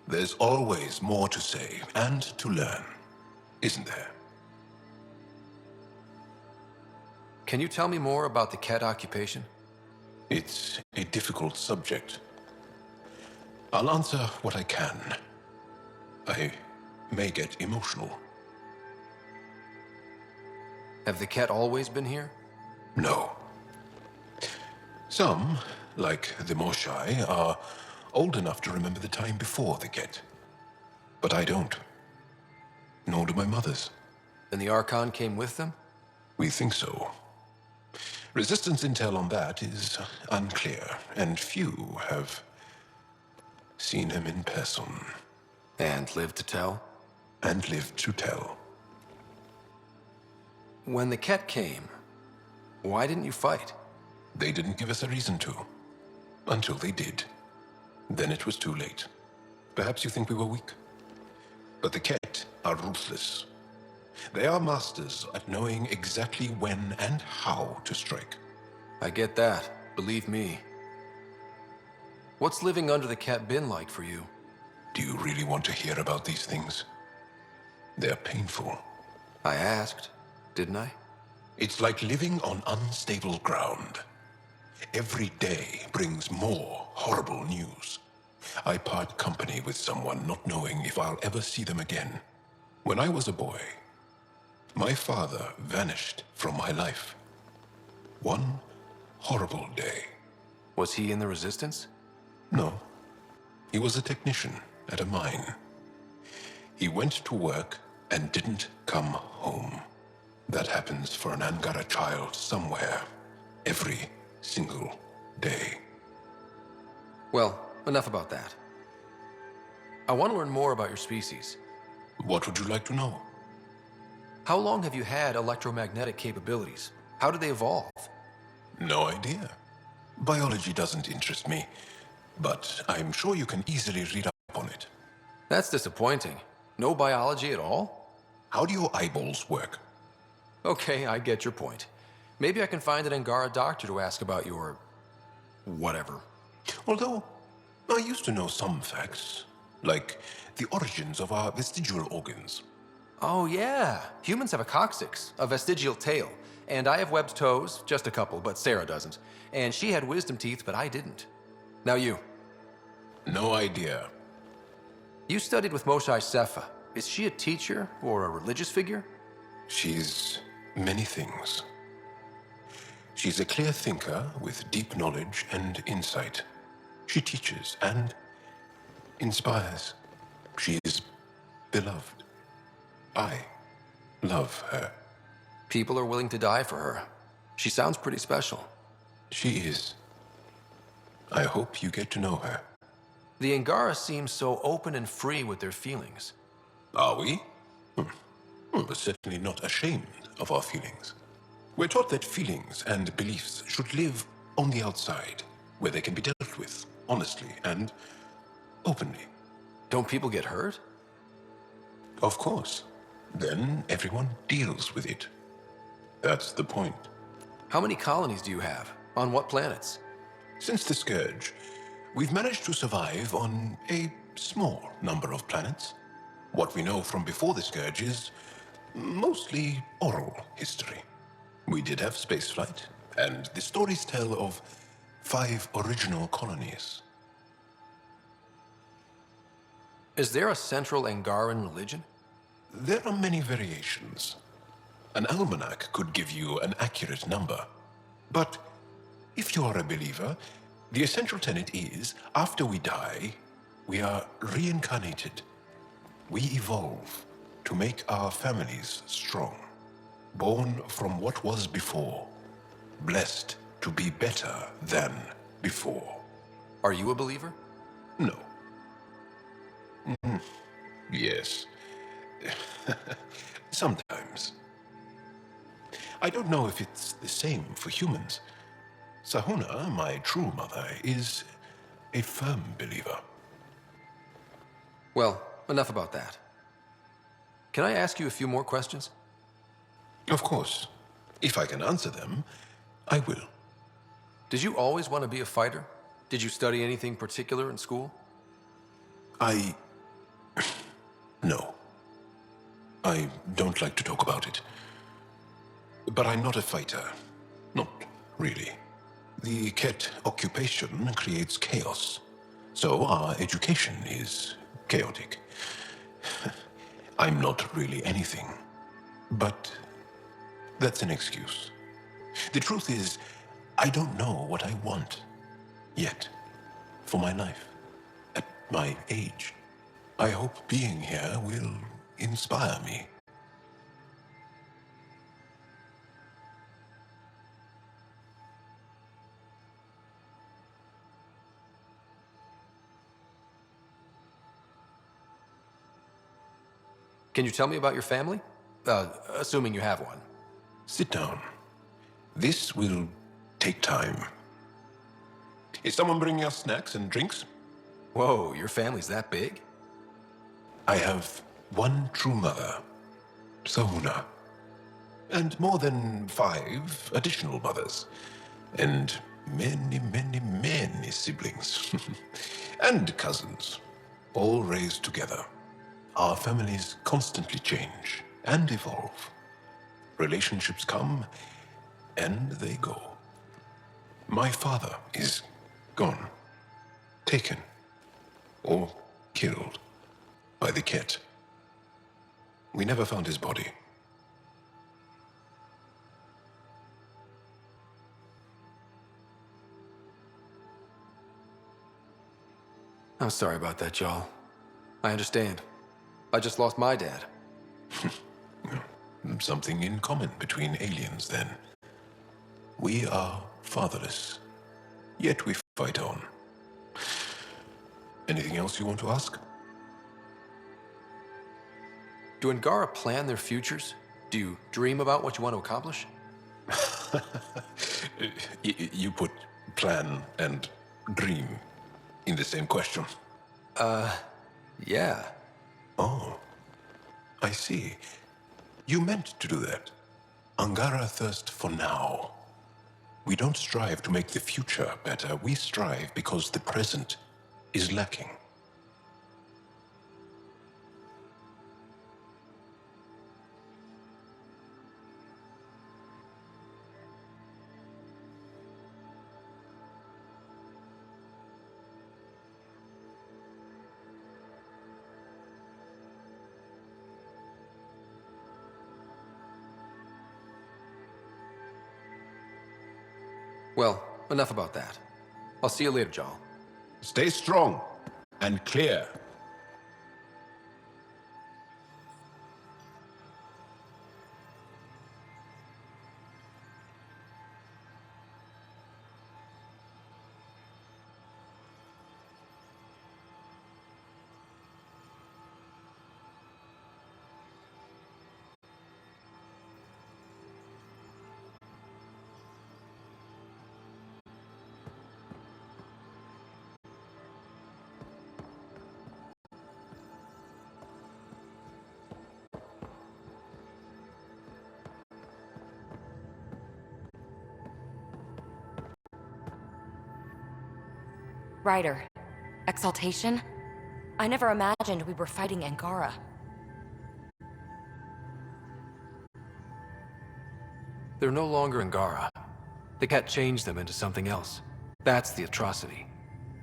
There's always more to say and to learn, isn't there? Can you tell me more about the Kett occupation? It's a difficult subject. I'll answer what I can. I may get emotional. Have the Kett always been here? No. Some, like the Moshai, are old enough to remember the time before the Kett. But I don't. Nor do my mothers. And the Archon came with them? We think so. Resistance intel on that is unclear, and few have seen him in person. And lived to tell? And lived to tell. When the Kett came, why didn't you fight? They didn't give us a reason to. Until they did. Then it was too late. Perhaps you think we were weak. But the Kett are ruthless. They are masters at knowing exactly when and how to strike. I get that, believe me. What's living under the Kett been like for you? Do you really want to hear about these things? They're painful. I asked, didn't I? It's like living on unstable ground. Every day brings more horrible news. I part company with someone not knowing if I'll ever see them again. When I was a boy, my father vanished from my life. One horrible day. Was he in the Resistance? No. He was a technician at a mine. He went to work and didn't come home. That happens for an Angara child somewhere, every single day. Well, enough about that. I want to learn more about your species. What would you like to know? How long have you had electromagnetic capabilities? How did they evolve? No idea. Biology doesn't interest me, but I'm sure you can easily read up on it. That's disappointing. No biology at all? How do your eyeballs work? Okay, I get your point. Maybe I can find an Angara doctor to ask about your... whatever. Although, I used to know some facts, like the origins of our vestigial organs. Oh yeah, humans have a coccyx, a vestigial tail, and I have webbed toes, just a couple, but Sarah doesn't. And she had wisdom teeth, but I didn't. Now you. No idea. You studied with Moshae Sepha. Is she a teacher or a religious figure? She's many things. She's a clear thinker with deep knowledge and insight. She teaches and inspires. She is beloved. I love her. People are willing to die for her. She sounds pretty special. She is. I hope you get to know her. The Angara seem so open and free with their feelings. Are we? We're certainly not ashamed of our feelings. We're taught that feelings and beliefs should live on the outside, where they can be dealt with honestly and openly. Don't people get hurt? Of course. Then everyone deals with it. That's the point. How many colonies do you have? On what planets? Since the Scourge, we've managed to survive on a small number of planets. What we know from before the Scourge is mostly oral history. We did have spaceflight, and the stories tell of 5 original colonies. Is there a central Angaran religion? There are many variations. An almanac could give you an accurate number. But if you are a believer, the essential tenet is, after we die, we are reincarnated. We evolve to make our families strong. Born from what was before. Blessed to be better than before. Are you a believer? No. Yes. Sometimes. I don't know if it's the same for humans. Sahuna, my true mother, is a firm believer. Well, enough about that. Can I ask you a few more questions? Of course. If I can answer them, I will. Did you always want to be a fighter? Did you study anything particular in school? No. I don't like to talk about it. But I'm not a fighter. Not really. The Kett occupation creates chaos. So our education is chaotic. I'm not really anything. But that's an excuse. The truth is, I don't know what I want yet for my life. At my age, I hope being here will inspire me. Can you tell me about your family? Assuming you have one. Sit down. This will take time. Is someone bringing us snacks and drinks? Whoa, your family's that big? I have one true mother, Sahuna, and more than 5 additional mothers, and many, many, many siblings, and cousins, all raised together. Our families constantly change and evolve. Relationships come and they go. My father is gone, taken, or killed by the Kett. We never found his body. I'm sorry about that, Jarl. I understand. I just lost my dad. Something in common between aliens, then. We are fatherless, yet we fight on. Anything else you want to ask? Do Angara plan their futures? Do you dream about what you want to accomplish? You put plan and dream in the same question. Yeah. Oh, I see. You meant to do that. Angara thirst for now. We don't strive to make the future better. We strive because the present is lacking. Well, enough about that. I'll see you later, Jarl. Stay strong and clear. Ryder, exaltation? I never imagined we were fighting Angara. They're no longer Angara. The Kett changed them into something else. That's the atrocity.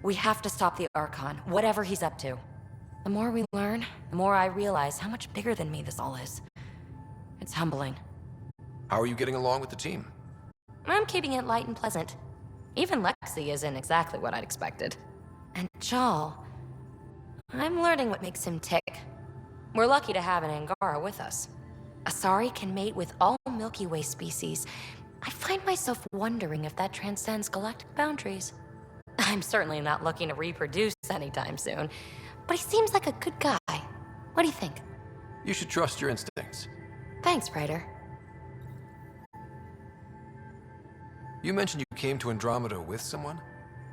We have to stop the Archon, whatever he's up to. The more we learn, the more I realize how much bigger than me this all is. It's humbling. How are you getting along with the team? I'm keeping it light and pleasant. Even Lexi isn't exactly what I'd expected. And Jarl, I'm learning what makes him tick. We're lucky to have an Angara with us. Asari can mate with all Milky Way species. I find myself wondering if that transcends galactic boundaries. I'm certainly not looking to reproduce anytime soon, but he seems like a good guy. What do you think? You should trust your instincts. Thanks, Ryder. You mentioned you came to Andromeda with someone?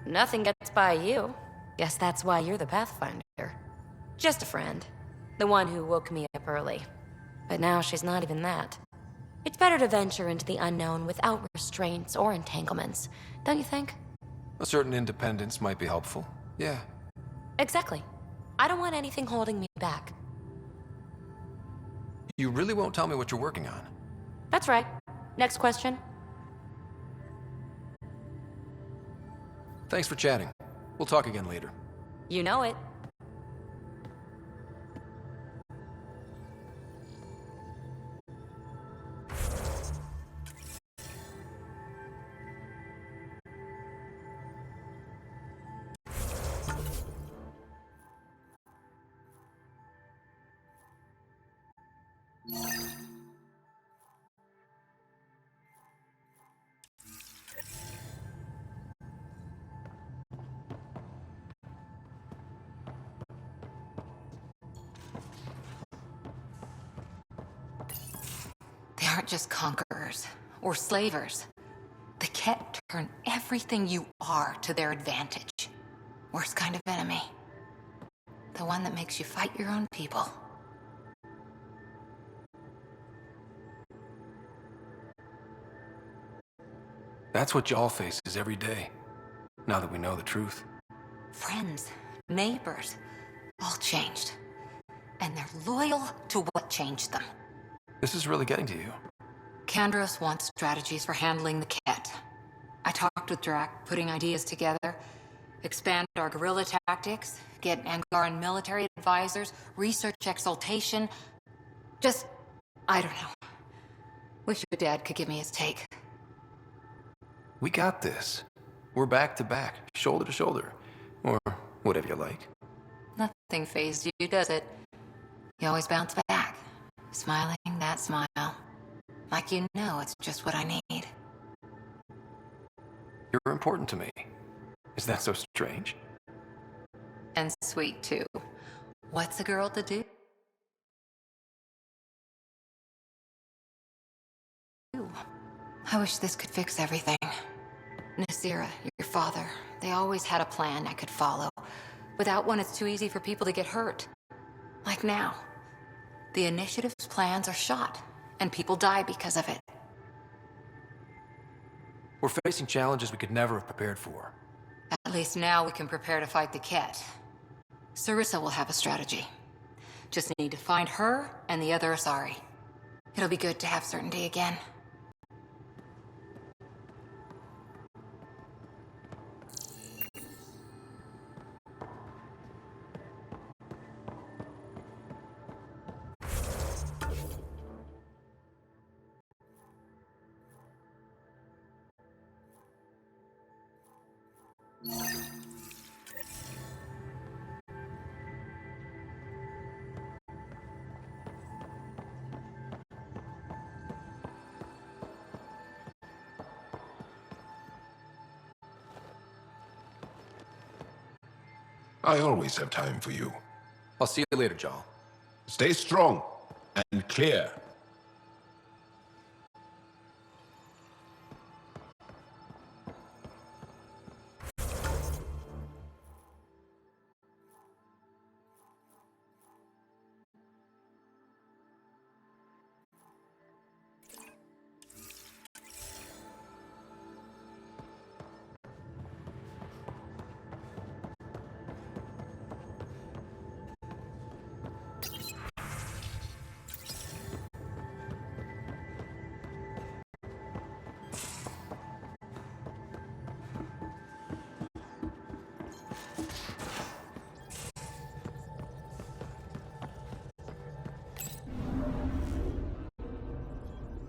Nothing gets by you. Guess that's why you're the Pathfinder. Just a friend. The one who woke me up early. But now she's not even that. It's better to venture into the unknown without restraints or entanglements, don't you think? A certain independence might be helpful. Yeah. Exactly. I don't want anything holding me back. You really won't tell me what you're working on? That's right. Next question. Thanks for chatting. We'll talk again later. You know it. They aren't just conquerors or slavers. The Kett turn everything you are to their advantage. Worst kind of enemy. The one that makes you fight your own people. That's what y'all faces every day, now that we know the truth. Friends, neighbors, all changed. And they're loyal to what changed them. This is really getting to you. Kandros wants strategies for handling the Kett. I talked with Drac, putting ideas together. Expand our guerrilla tactics, get Angaran military advisors, research exaltation. Just, I don't know. Wish your dad could give me his take. We got this. We're back to back, shoulder to shoulder. Or whatever you like. Nothing fazed you, does it? You always bounce back. Smiling that smile. Like you know it's just what I need. You're important to me. Is that so strange? And sweet, too. What's a girl to do? I wish this could fix everything. Nasira, your father, they always had a plan I could follow. Without one, it's too easy for people to get hurt. Like now. The Initiative's plans are shot, and people die because of it. We're facing challenges we could never have prepared for. At least now we can prepare to fight the Kett. Sarissa will have a strategy. Just need to find her and the other Asari. It'll be good to have certainty again. I always have time for you. I'll see you later, Jarl. Stay strong and clear.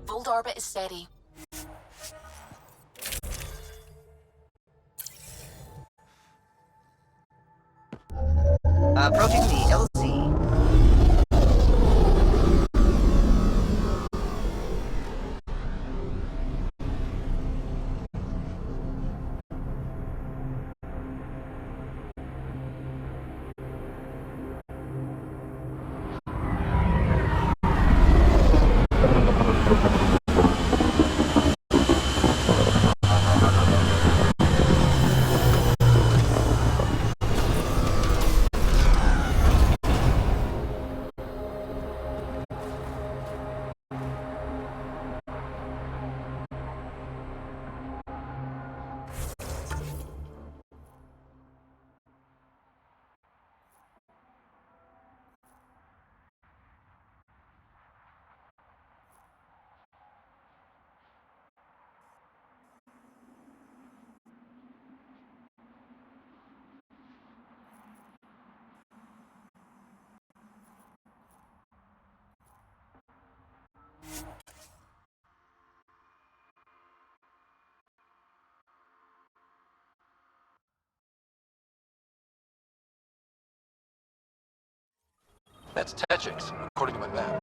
Voeld orbit is steady. Approaching the LZ. That's Techix, according to my map.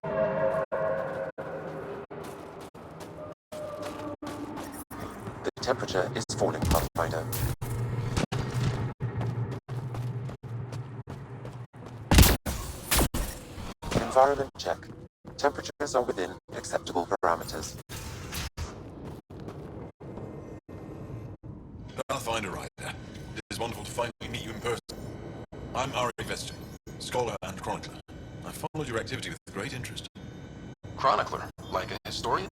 The temperature is falling, Pathfinder. Environment check. Temperatures are within acceptable parameters. Pathfinder Rider, it is wonderful to finally meet you in person. I'm Ari Vester, scholar and chronicler. I followed your activity with great interest. Chronicler? Like a historian?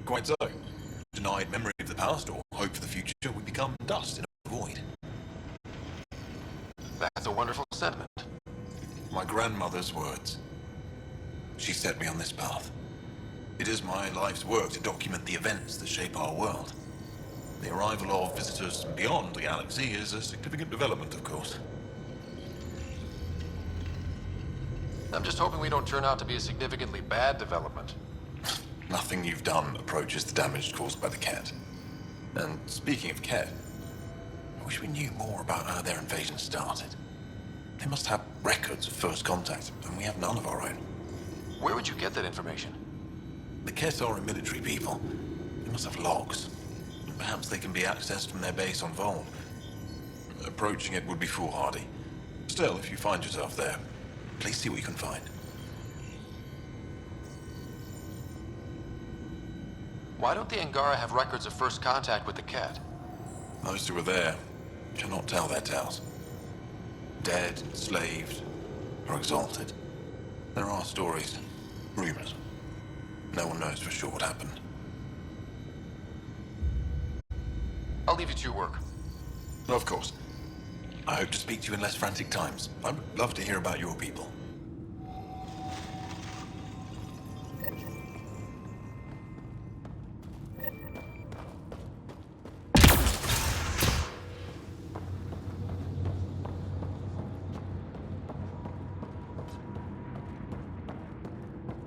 Quite so. Denied memory of the past or hope for the future, we become dust in a void. That's a wonderful sentiment. My grandmother's words. She set me on this path. It is my life's work to document the events that shape our world. The arrival of visitors beyond the galaxy is a significant development, of course. I'm just hoping we don't turn out to be a significantly bad development. Nothing you've done approaches the damage caused by the Kett. And speaking of Kett, I wish we knew more about how their invasion started. They must have records of first contact, and we have none of our own. Where would you get that information? The Kett are a military people. They must have logs. Perhaps they can be accessed from their base on Voeld. Approaching it would be foolhardy. Still, if you find yourself there, please see what you can find. Why don't the Angara have records of first contact with the Kett? Those who were there cannot tell their tales. Dead, enslaved, or exalted. There are stories, rumors. No one knows for sure what happened. I'll leave you to your work. Of course. I hope to speak to you in less frantic times. I would love to hear about your people.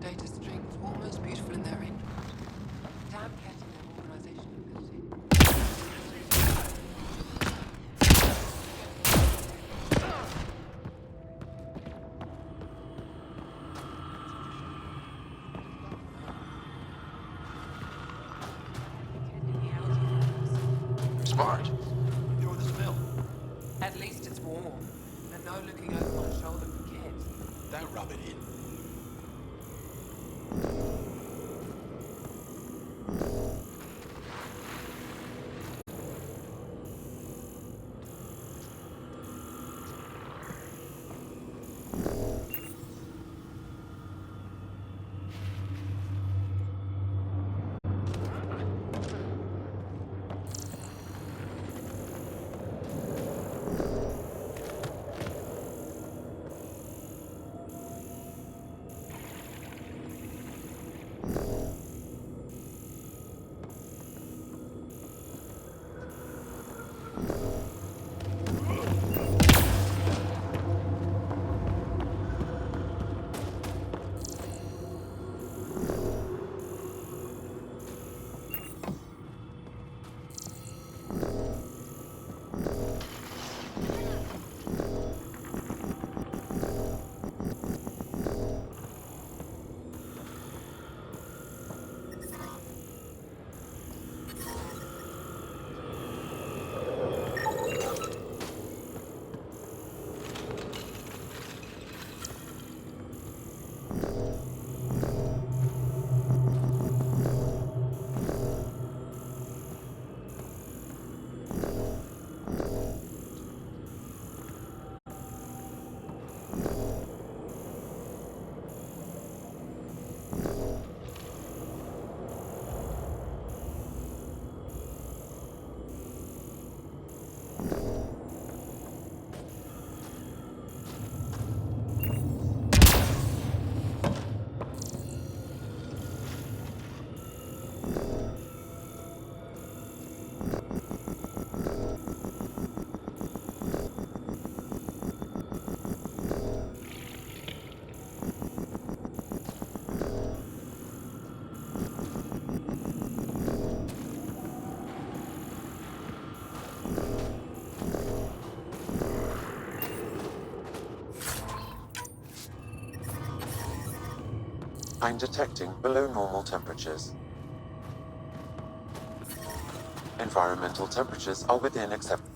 Data strings almost beautiful in their end. Damn Kett and their organizational ability. Smart. You're the smell. At least it's warm. And no looking over my shoulder for Kett. Don't rub it in. I'm detecting below normal temperatures. Environmental temperatures are within acceptable.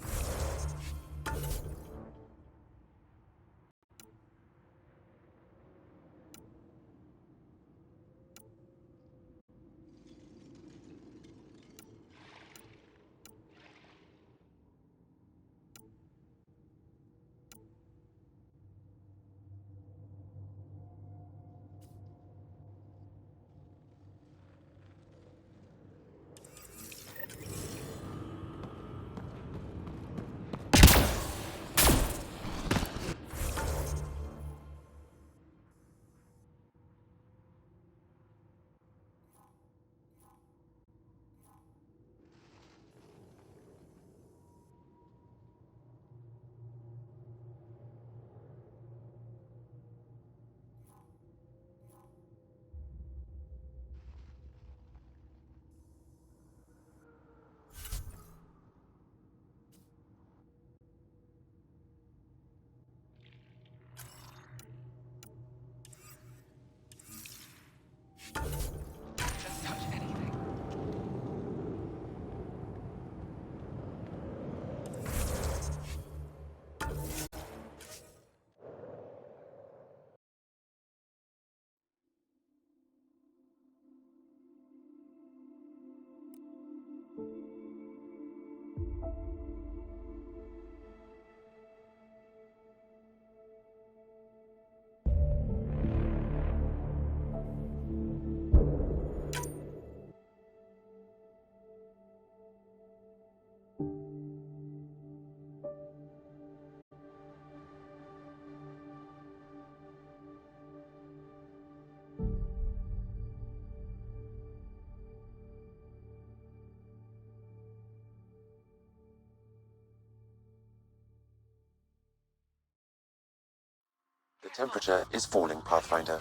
The temperature is falling, Pathfinder.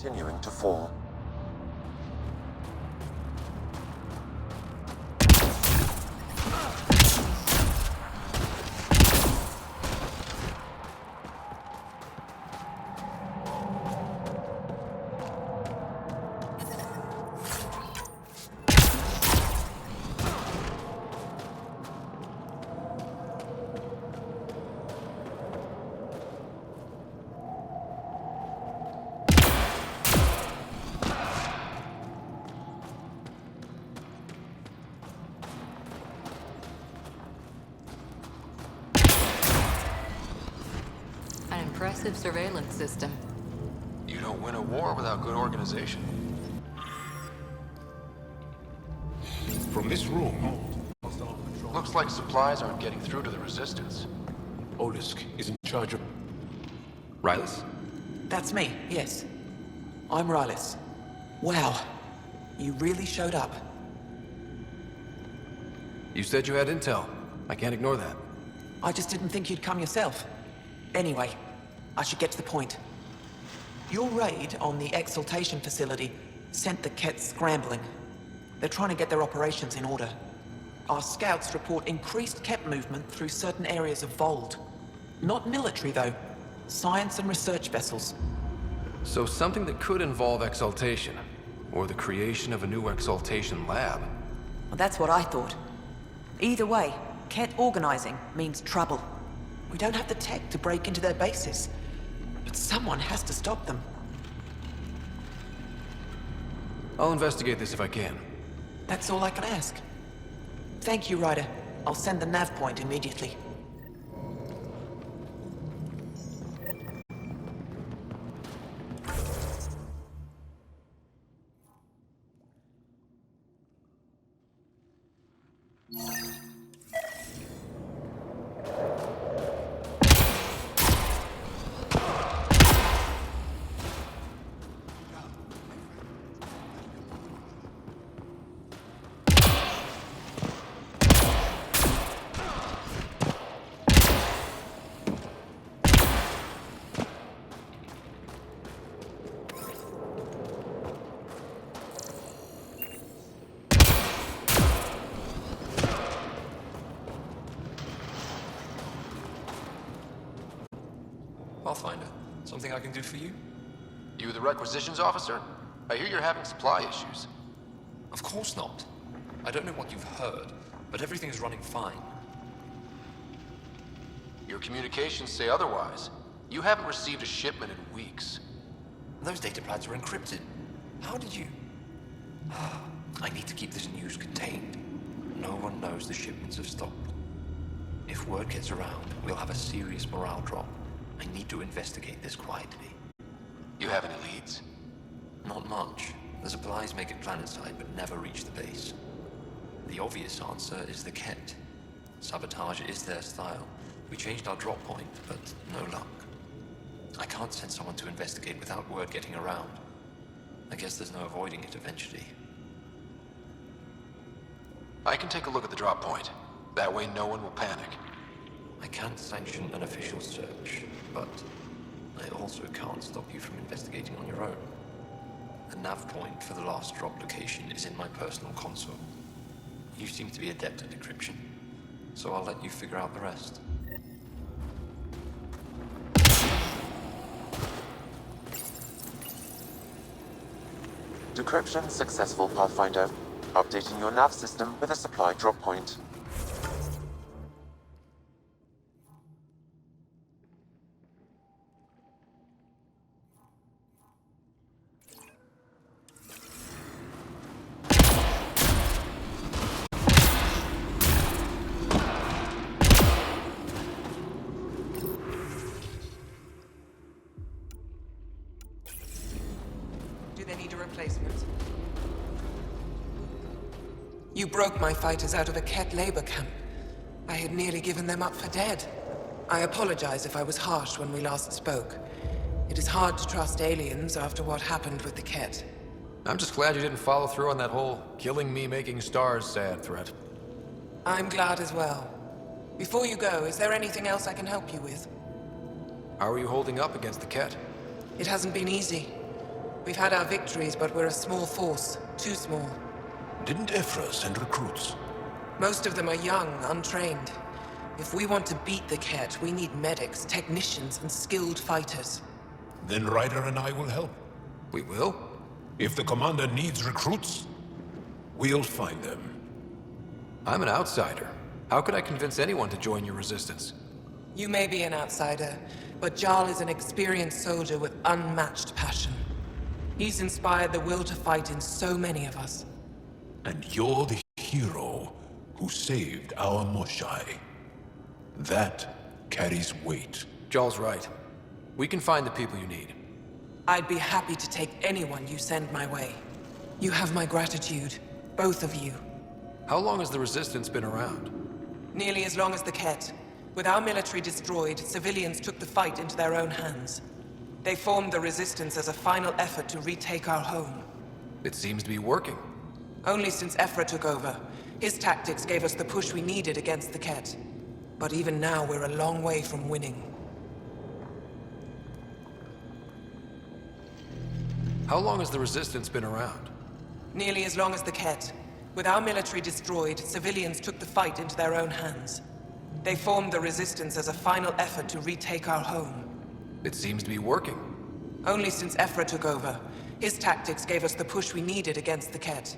continuing to fall. Impressive surveillance system. You don't win a war without good organization. From this room, Looks like supplies aren't getting through to the Resistance. Olisk is in charge of... Rylus? That's me, yes. I'm Rylus. Wow. You really showed up. You said you had intel. I can't ignore that. I just didn't think you'd come yourself. Anyway, I should get to the point. Your raid on the Exaltation facility sent the Kett scrambling. They're trying to get their operations in order. Our scouts report increased Kett movement through certain areas of Voeld. Not military, though. Science and research vessels. So something that could involve Exaltation, or the creation of a new Exaltation lab. Well, that's what I thought. Either way, Kett organizing means trouble. We don't have the tech to break into their bases. But someone has to stop them. I'll investigate this if I can. That's all I can ask. Thank you, Ryder. I'll send the nav point immediately. Pathfinder, something I can do for you? You the requisitions officer? I hear you're having supply issues. Of course not. I don't know what you've heard, but everything is running fine. Your communications say otherwise. You haven't received a shipment in weeks. Those data pads are encrypted. How did you... I need to keep this news contained. No one knows the shipments have stopped. If word gets around, we'll have a serious morale drop. I need to investigate this quietly. You have any leads? Not much. The supplies make it planetside, but never reach the base. The obvious answer is the Kett. Sabotage is their style. We changed our drop point, but no luck. I can't send someone to investigate without word getting around. I guess there's no avoiding it eventually. I can take a look at the drop point. That way no one will panic. I can't sanction an official search, but I also can't stop you from investigating on your own. The nav point for the last drop location is in my personal console. You seem to be adept at decryption, so I'll let you figure out the rest. Decryption successful, Pathfinder. Updating your nav system with a supply drop point. Do they need a replacement? You broke my fighters out of a Kett labor camp. I had nearly given them up for dead. I apologize if I was harsh when we last spoke. It is hard to trust aliens after what happened with the Kett. I'm just glad you didn't follow through on that whole killing me making stars sad threat. I'm glad as well. Before you go, is there anything else I can help you with? How are you holding up against the Kett? It hasn't been easy. We've had our victories, but we're a small force. Too small. Didn't Ephra send recruits? Most of them are young, untrained. If we want to beat the Kett, we need medics, technicians, and skilled fighters. Then Ryder and I will help. We will? If the commander needs recruits, we'll find them. I'm an outsider. How could I convince anyone to join your resistance? You may be an outsider, but Jarl is an experienced soldier with unmatched passion. He's inspired the will to fight in so many of us. And you're the hero who saved our Moshai. That carries weight. Jarl's right. We can find the people you need. I'd be happy to take anyone you send my way. You have my gratitude, both of you. How long has the Resistance been around? Nearly as long as the Kett. With our military destroyed, civilians took the fight into their own hands. They formed the Resistance as a final effort to retake our home. It seems to be working. Only since Ephra took over. His tactics gave us the push we needed against the Kett. But even now, we're a long way from winning. How long has the Resistance been around? Nearly as long as the Kett. With our military destroyed, civilians took the fight into their own hands. They formed the Resistance as a final effort to retake our home. It seems to be working. Only since Ephra took over. His tactics gave us the push we needed against the Kett.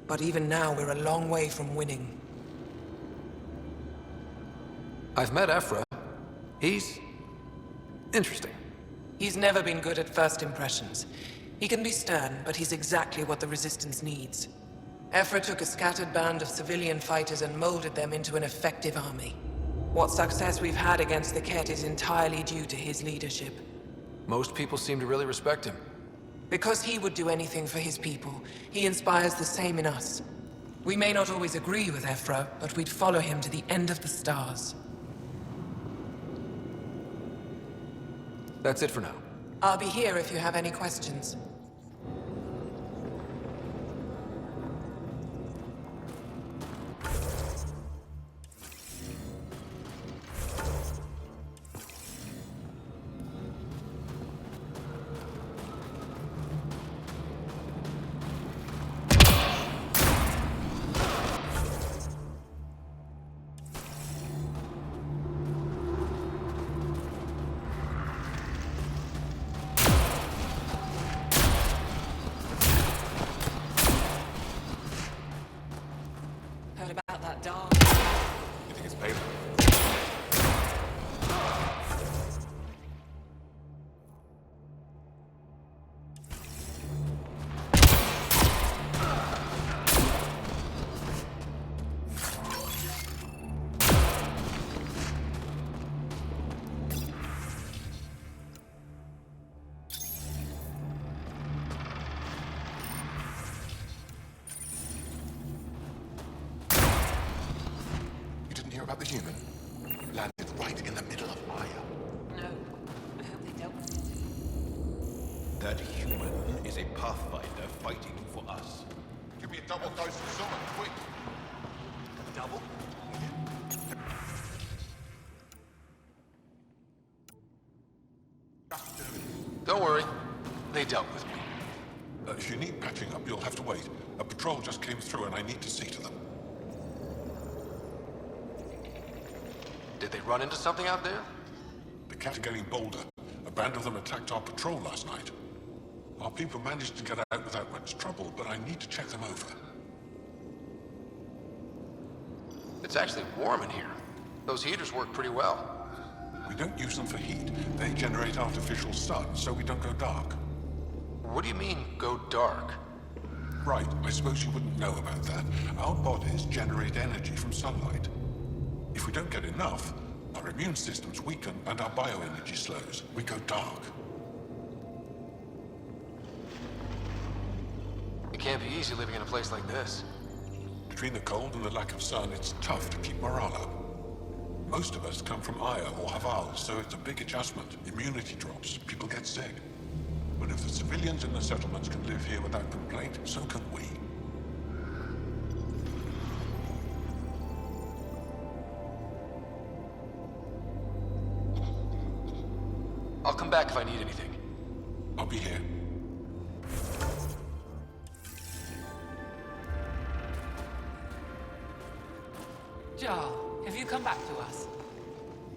But even now, we're a long way from winning. I've met Ephra. He's interesting. He's never been good at first impressions. He can be stern, but he's exactly what the Resistance needs. Ephra took a scattered band of civilian fighters and molded them into an effective army. What success we've had against the Kett is entirely due to his leadership. Most people seem to really respect him. Because he would do anything for his people, he inspires the same in us. We may not always agree with Ephra, but we'd follow him to the end of the stars. That's it for now. I'll be here if you have any questions. About that dog. You think it's paid? About the human. Landed right in the middle of fire. No. I hope they dealt with it. That human is a pathfinder fighting for us. Give me a double dose of summon, quick. Double? Don't worry. They dealt with me. If you need patching up, you'll have to wait. A patrol just came through and I need to see to them. Did they run into something out there? The Kett are getting bolder. A band of them attacked our patrol last night. Our people managed to get out without much trouble, but I need to check them over. It's actually warm in here. Those heaters work pretty well. We don't use them for heat. They generate artificial sun, so we don't go dark. What do you mean, go dark? Right, I suppose you wouldn't know about that. Our bodies generate energy from sunlight. If we don't get enough, our immune systems weaken and our bioenergy slows. We go dark. It can't be easy living in a place like this. Between the cold and the lack of sun, it's tough to keep morale up. Most of us come from Aya or Haval, so it's a big adjustment. Immunity drops, people get sick. But if the civilians in the settlements can live here without complaint, so can we. I'll come back if I need anything. I'll be here. Jarl, have you come back to us?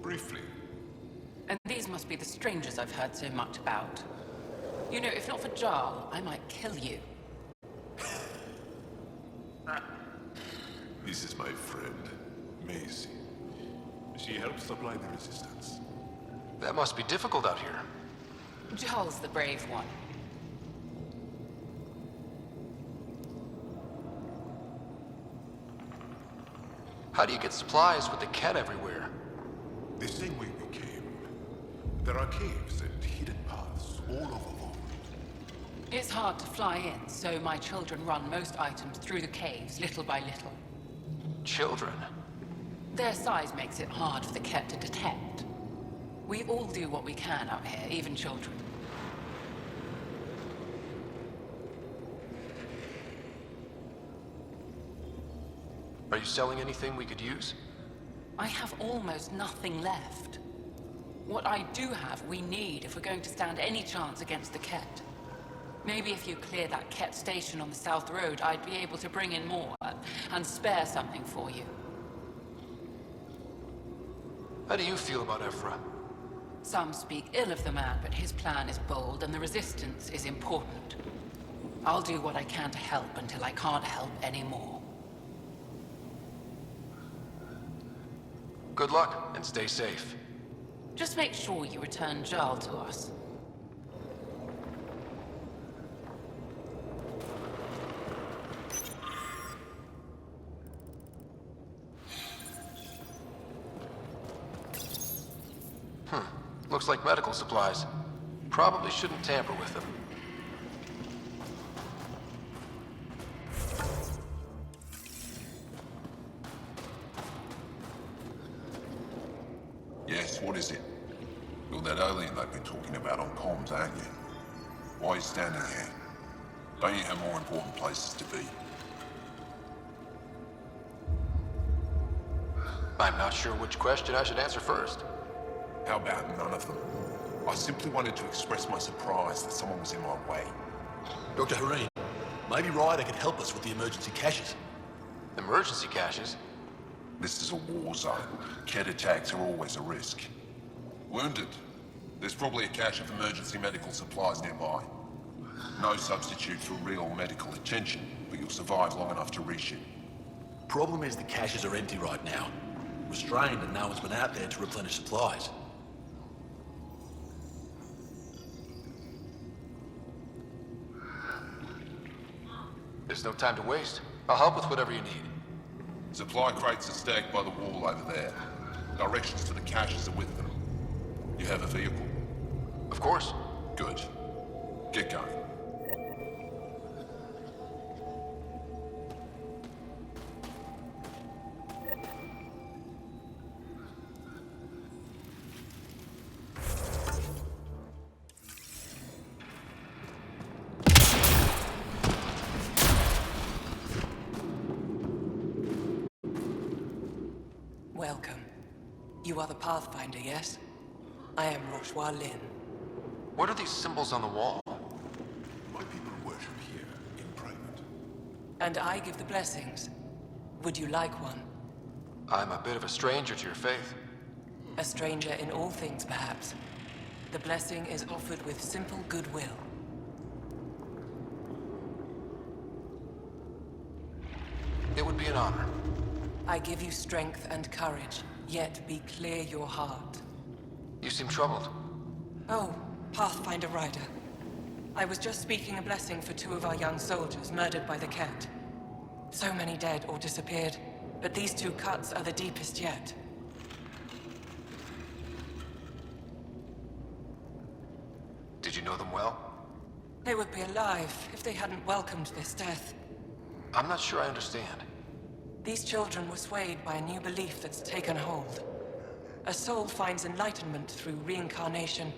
Briefly. And these must be the strangers I've heard so much about. You know, if not for Jarl, I might kill you. This is my friend, Maisie. She helps supply the resistance. That must be difficult out here. Jarl's the brave one. How do you get supplies with the Kett everywhere? The same way we came. There are caves and hidden paths all over Voeld. It's hard to fly in, so my children run most items through the caves, little by little. Children? Their size makes it hard for the Kett to detect. We all do what we can out here, even children. Are you selling anything we could use? I have almost nothing left. What I do have, we need if we're going to stand any chance against the Kett. Maybe if you clear that Kett station on the South Road, I'd be able to bring in more and spare something for you. How do you feel about Ephra? Some speak ill of the man, but his plan is bold and the resistance is important. I'll do what I can to help until I can't help anymore. Good luck, and stay safe. Just make sure you return Jarl to us. Looks like medical supplies. Probably shouldn't tamper with them. Yes, what is it? You're that alien they've been talking about on comms, aren't you? Why are you standing here? Don't you have more important places to be? I'm not sure which question I should answer first. How about none of them? I simply wanted to express my surprise that someone was in my way. Dr. Hareen, maybe Ryder can help us with the emergency caches. Emergency caches? This is a war zone. Kett attacks are always a risk. Wounded? There's probably a cache of emergency medical supplies nearby. No substitute for real medical attention, but you'll survive long enough to reach it. Problem is the caches are empty right now. Restrained and no one's been out there to replenish supplies. There's no time to waste. I'll help with whatever you need. Supply crates are stacked by the wall over there. Directions to the caches are with them. You have a vehicle? Of course. Good. Get going. Welcome. You are the Pathfinder, yes? I am Roshua Lin. What are these symbols on the wall? My people worship here in private. And I give the blessings. Would you like one? I'm a bit of a stranger to your faith. A stranger in all things, perhaps. The blessing is offered with simple goodwill. It would be an honor. I give you strength and courage, yet be clear your heart. You seem troubled. Oh, Pathfinder Ryder. I was just speaking a blessing for 2 of our young soldiers murdered by the Kett. So many dead or disappeared, but these 2 cuts are the deepest yet. Did you know them well? They would be alive if they hadn't welcomed this death. I'm not sure I understand. These children were swayed by a new belief that's taken hold. A soul finds enlightenment through reincarnation,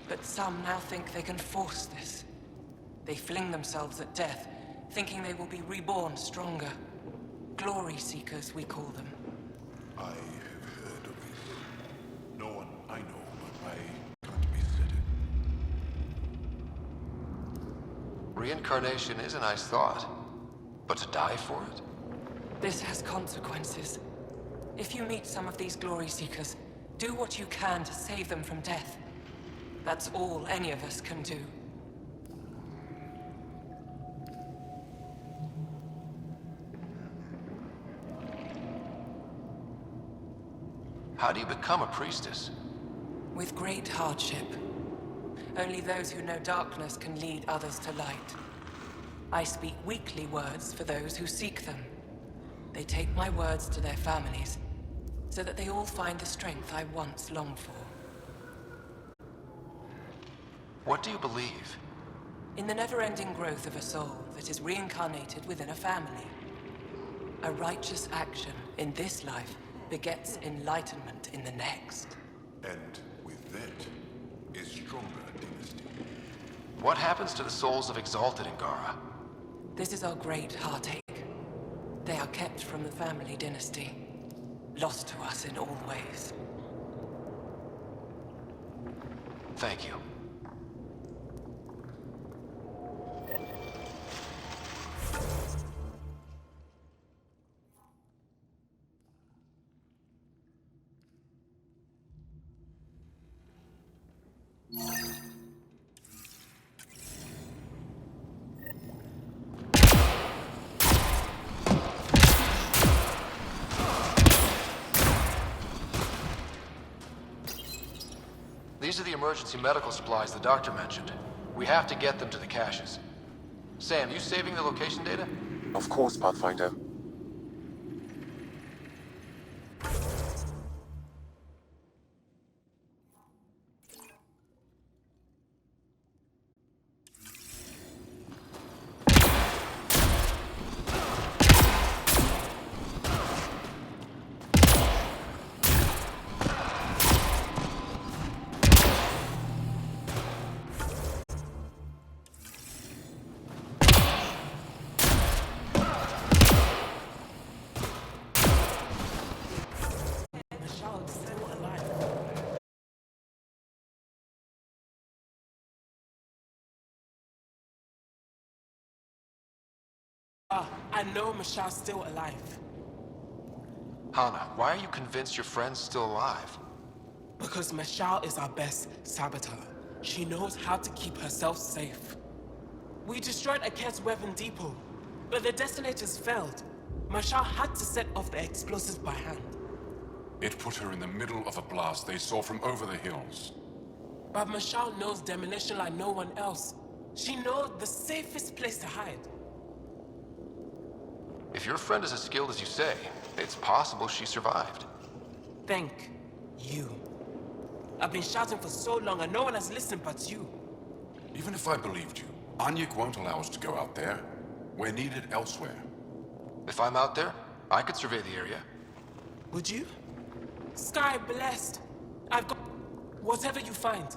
but some now think they can force this. They fling themselves at death, thinking they will be reborn stronger. Glory seekers, we call them. I have heard of it. No one I know, but I can't be certain. Reincarnation is a nice thought, but to die for it? This has consequences. If you meet some of these glory seekers, do what you can to save them from death. That's all any of us can do. How do you become a priestess? With great hardship. Only those who know darkness can lead others to light. I speak weekly words for those who seek them. They take my words to their families, so that they all find the strength I once longed for. What do you believe? In the never-ending growth of a soul that is reincarnated within a family. A righteous action in this life begets enlightenment in the next. And with that, a stronger dynasty. What happens to the souls of exalted Angara? This is our great heartache. They are kept from the family dynasty, lost to us in all ways. Thank you. These are the emergency medical supplies the doctor mentioned. We have to get them to the caches. Sam, you saving the location data? Of course, Pathfinder. I know Michelle's still alive. Hana, why are you convinced your friend's still alive? Because Michelle is our best saboteur. She knows how to keep herself safe. We destroyed a Kett's weapon depot, but the detonators failed. Michelle had to set off the explosives by hand. It put her in the middle of a blast they saw from over the hills. But Michelle knows demolition like no one else. She knows the safest place to hide. If your friend is as skilled as you say, it's possible she survived. Thank you. I've been shouting for so long and no one has listened but you. Even if I believed you, Anyik won't allow us to go out there. We're needed elsewhere. If I'm out there, I could survey the area. Would you? Sky blessed. I've got whatever you find.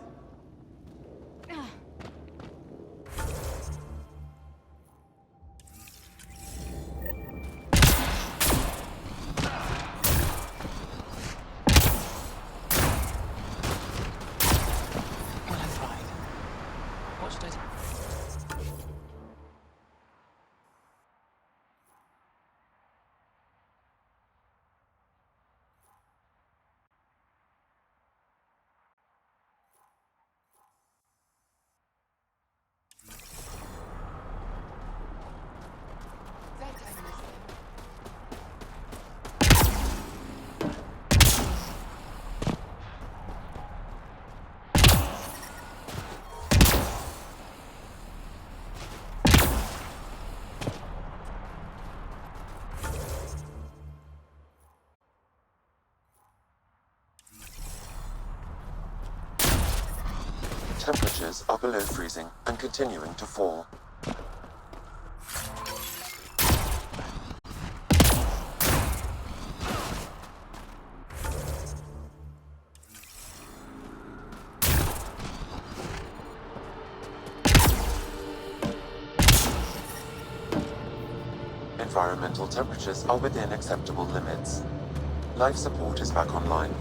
Temperatures are below freezing and continuing to fall. Environmental temperatures are within acceptable limits. Life support is back online.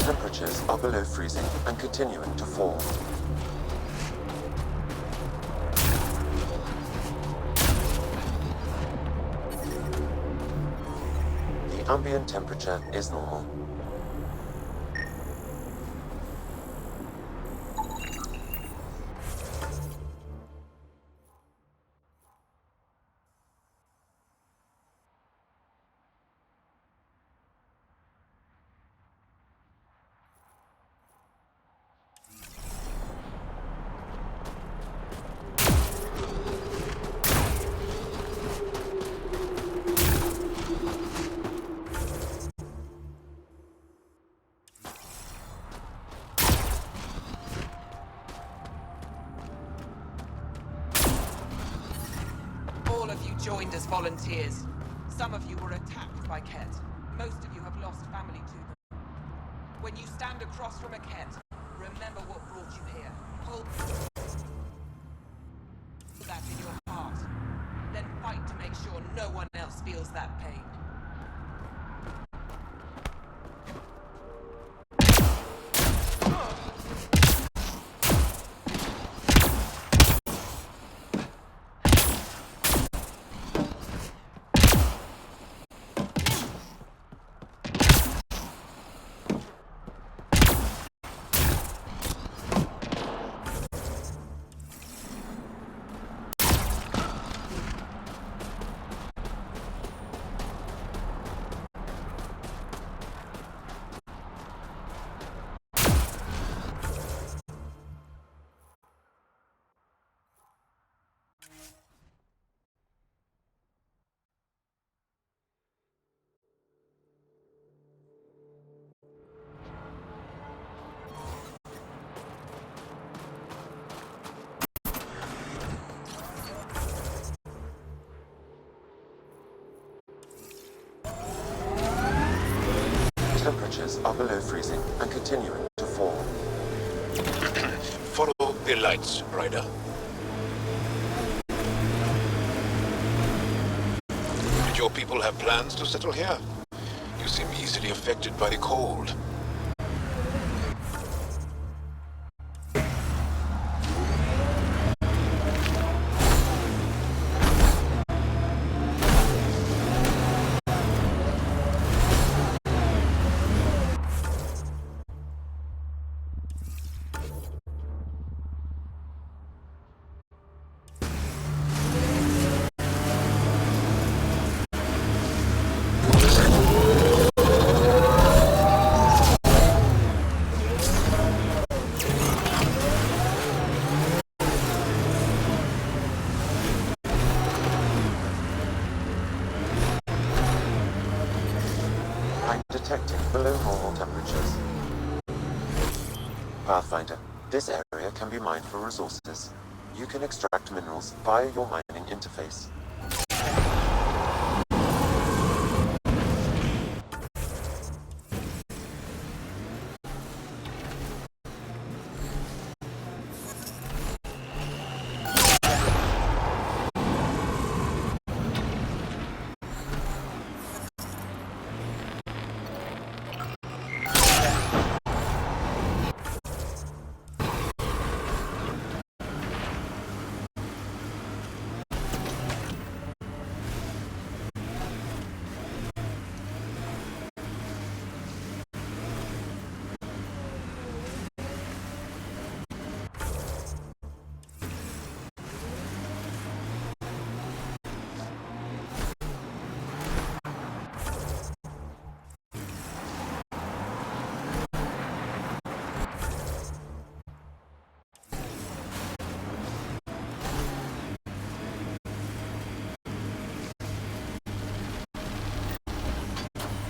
Temperatures are below freezing and continuing to fall. The ambient temperature is normal. All of you joined as volunteers. Some of you were attacked by Kett. Most of you have lost family to them. When you stand across from a Kett, remember what brought you here. Hold that in your heart. Then fight to make sure no one else feels that pain. Temperatures are below freezing and continuing to fall. Follow the lights, Ryder. Did your people have plans to settle here? You seem easily affected by the cold. Detecting below normal temperatures. Pathfinder, this area can be mined for resources. You can extract minerals via your mining interface.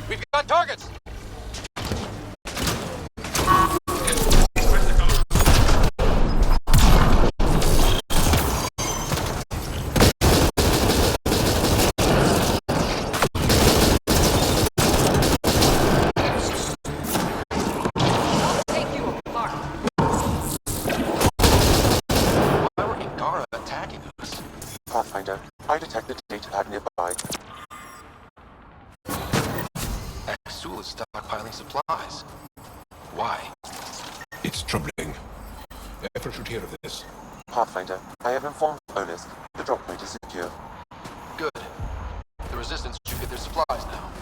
We've got targets! Pathfinder, I detect the data pad nearby. Exul is stockpiling supplies. Why? It's troubling. Everyone should hear of this. Pathfinder, I have informed Olisk. The drop point is secure. Good. The Resistance should get their supplies now.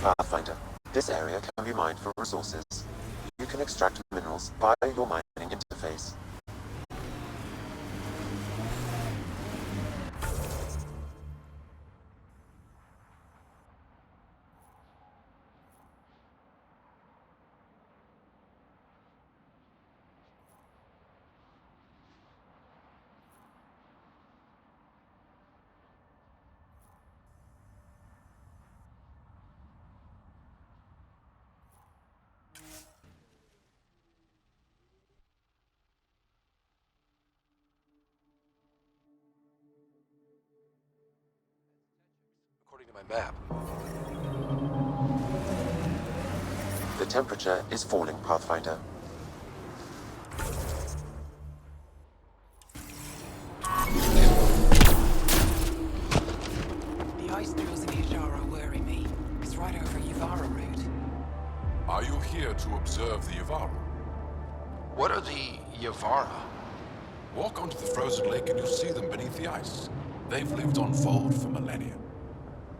Pathfinder. This area can be mined for resources. You can extract minerals via your mining interface. According to my map. The temperature is falling, Pathfinder. The ice drills in Hijara worry me. It's right over Yuvara route. Are you here to observe the Yuvara? What are the Yavara? Walk onto the frozen lake and you'll see them beneath the ice. They've lived on Voeld for millennia.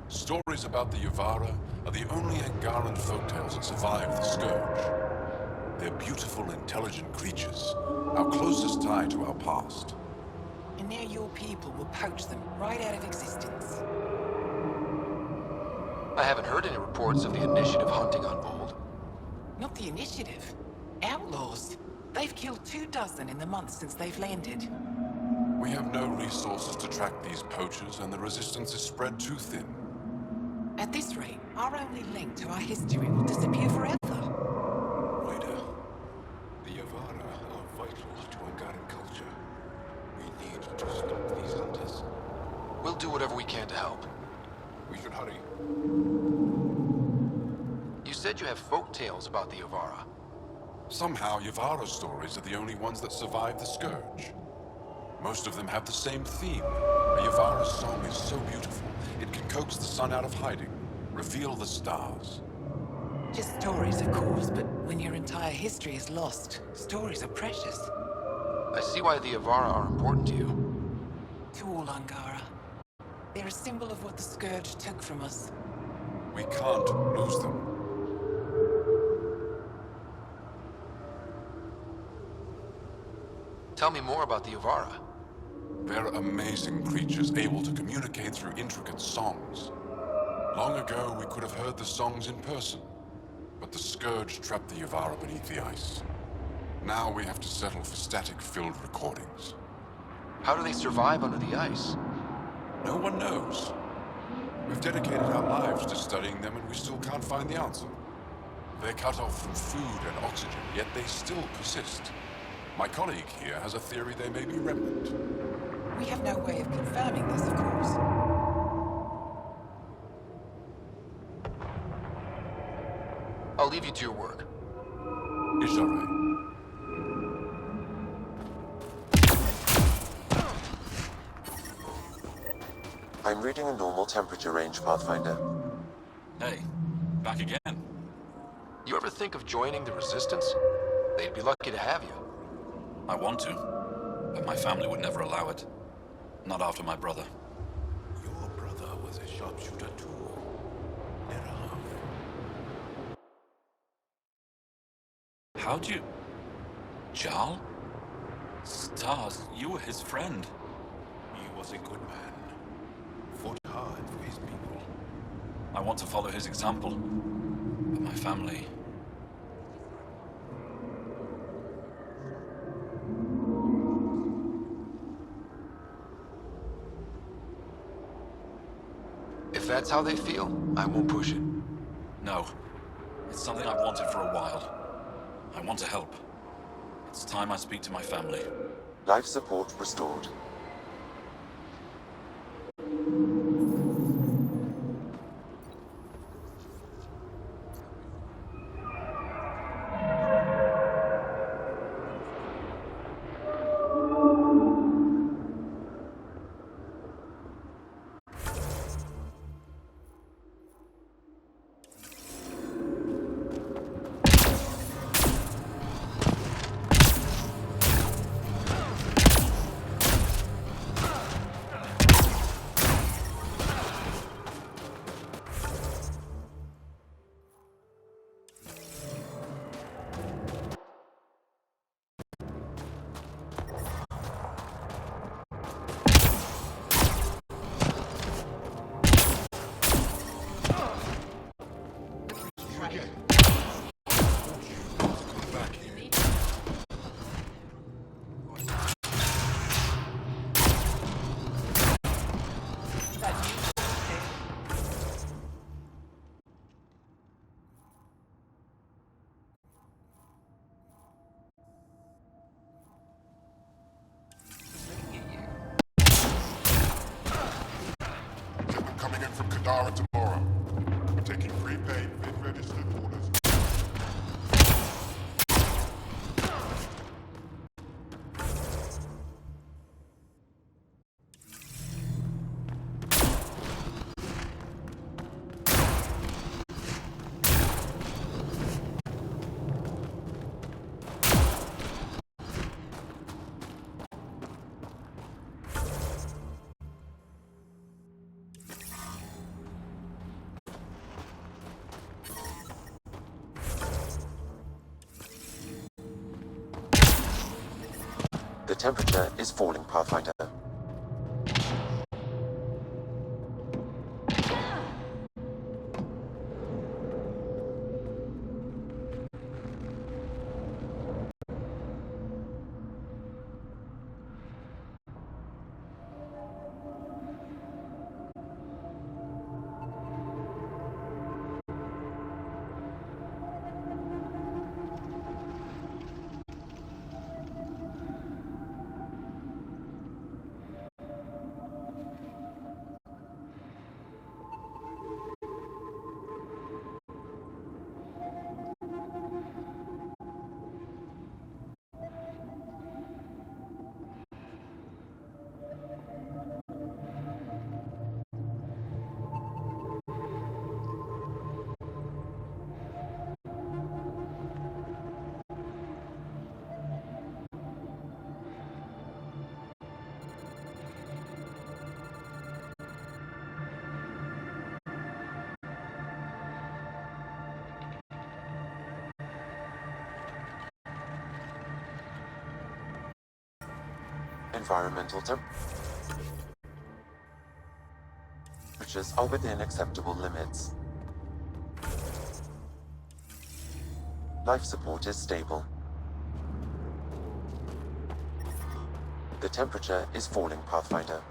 Stories about the Yuvara are the only Angaran folktales that survive the Scourge. They're beautiful, intelligent creatures, our closest tie to our past. And now your people will poach them right out of existence. I haven't heard any reports of the Initiative hunting on Voeld. Not the Initiative. Outlaws. They've killed 24 in the month since they've landed. We have no resources to track these poachers, and the resistance is spread too thin. At this rate, our only link to our history will disappear forever. Ryder, the Yavara are vital to Angaran culture. We need to stop these hunters. We'll do whatever we can to help. We should hurry. You said you have folk tales about the Yavara. Somehow, Yavara stories are the only ones that survive the Scourge. Most of them have the same theme. A Yavara song is so beautiful, it can coax the sun out of hiding, reveal the stars. Just stories, of course, but when your entire history is lost, stories are precious. I see why the Yavara are important to you. To all Angara. They're a symbol of what the Scourge took from us. We can't lose them. Tell me more about the Yavara. They're amazing creatures able to communicate through intricate songs. Long ago, we could have heard the songs in person, but the Scourge trapped the Yavara beneath the ice. Now we have to settle for static-filled recordings. How do they survive under the ice? No one knows. We've dedicated our lives to studying them, and we still can't find the answer. They're cut off from food and oxygen, yet they still persist. My colleague here has a theory they may be remnant. We have no way of confirming this, of course. I'll leave you to your work. Ishare. I'm reading a normal temperature range, Pathfinder. Hey, back again. You ever think of joining the Resistance? They'd be lucky to have you. I want to, but my family would never allow it. Not after my brother. Your brother was a sharpshooter too. How'd you... Jarl? Stars, you were his friend. He was a good man. Fought hard for his people. I want to follow his example. But my family... If that's how they feel, I won't push it. No. It's something I've wanted for a while. I want to help. It's time I speak to my family. Life support restored. forget. Come back here. Shipment coming in from Kadara tomorrow. Taking prepaid, registered orders. The temperature is falling, Pathfinder. Environmental temperatures are within acceptable limits. Life support is stable. The temperature is falling, Pathfinder.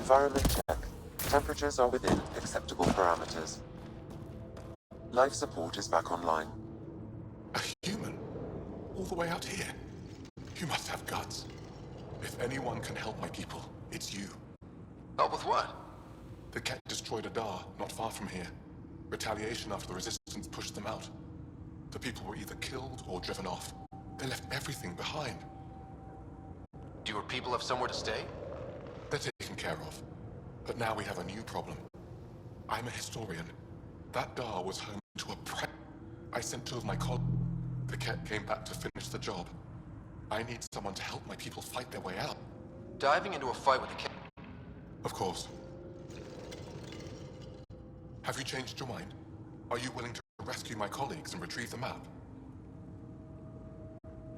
Environment check. Temperatures are within acceptable parameters. Life support is back online. A human? All the way out here? You must have guts. If anyone can help my people, it's you. Help with what? The Kett destroyed a Dar not far from here. Retaliation after the Resistance pushed them out. The people were either killed or driven off. They left everything behind. Do your people have somewhere to stay? They're taken care of. But now we have a new problem. I'm a historian. That Dar was home to a I sent two of my colleagues. The Kett came back to finish the job. I need someone to help my people fight their way out. Diving into a fight with the Kett? Of course. Have you changed your mind? Are you willing to rescue my colleagues and retrieve the map?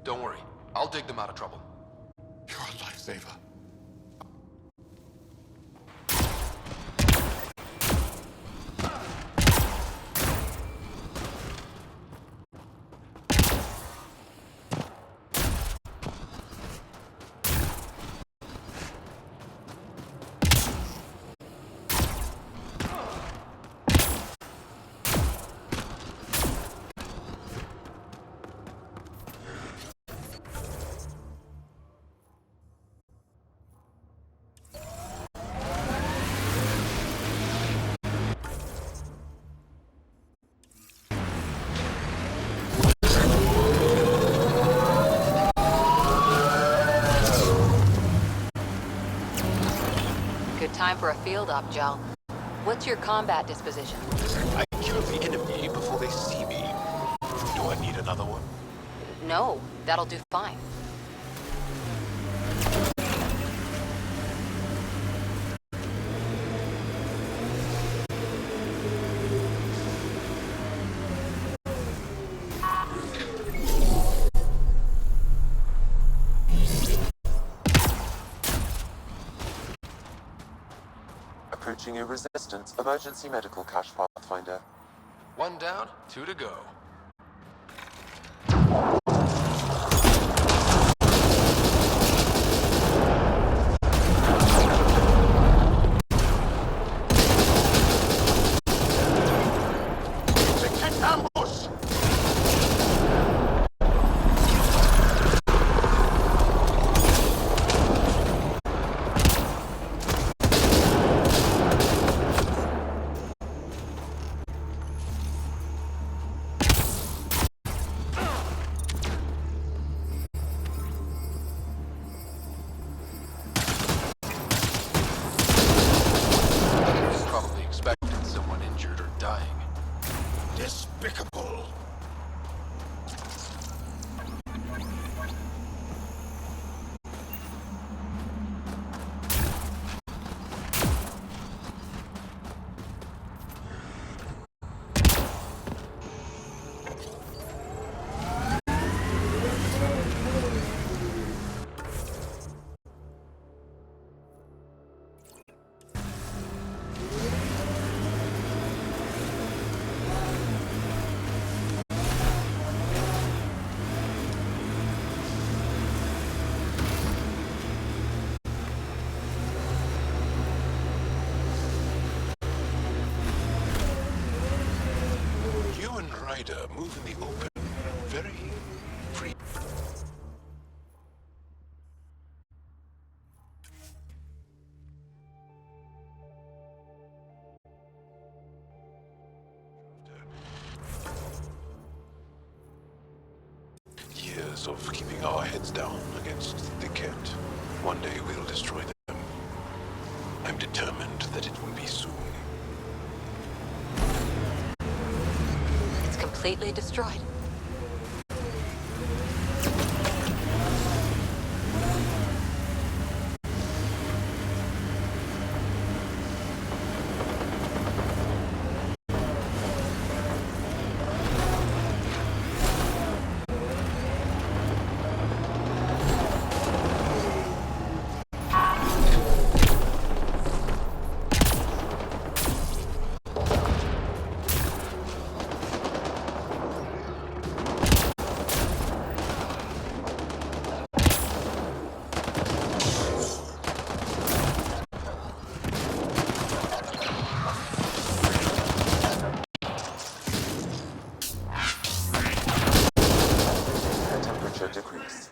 Don't worry. I'll dig them out of trouble. You're a lifesaver. Time for a field op, Jal. What's your combat disposition? I kill the enemy before they see me. Do I need another one? No, that'll do fine. Approaching a resistance emergency medical cache pathfinder. 1 down, 2 to go. Despicable. Move in the open, very free. Years of keeping our heads down against the Kett. One day we'll destroy them. I'm determined that it will be soon. Completely destroyed. Decrease.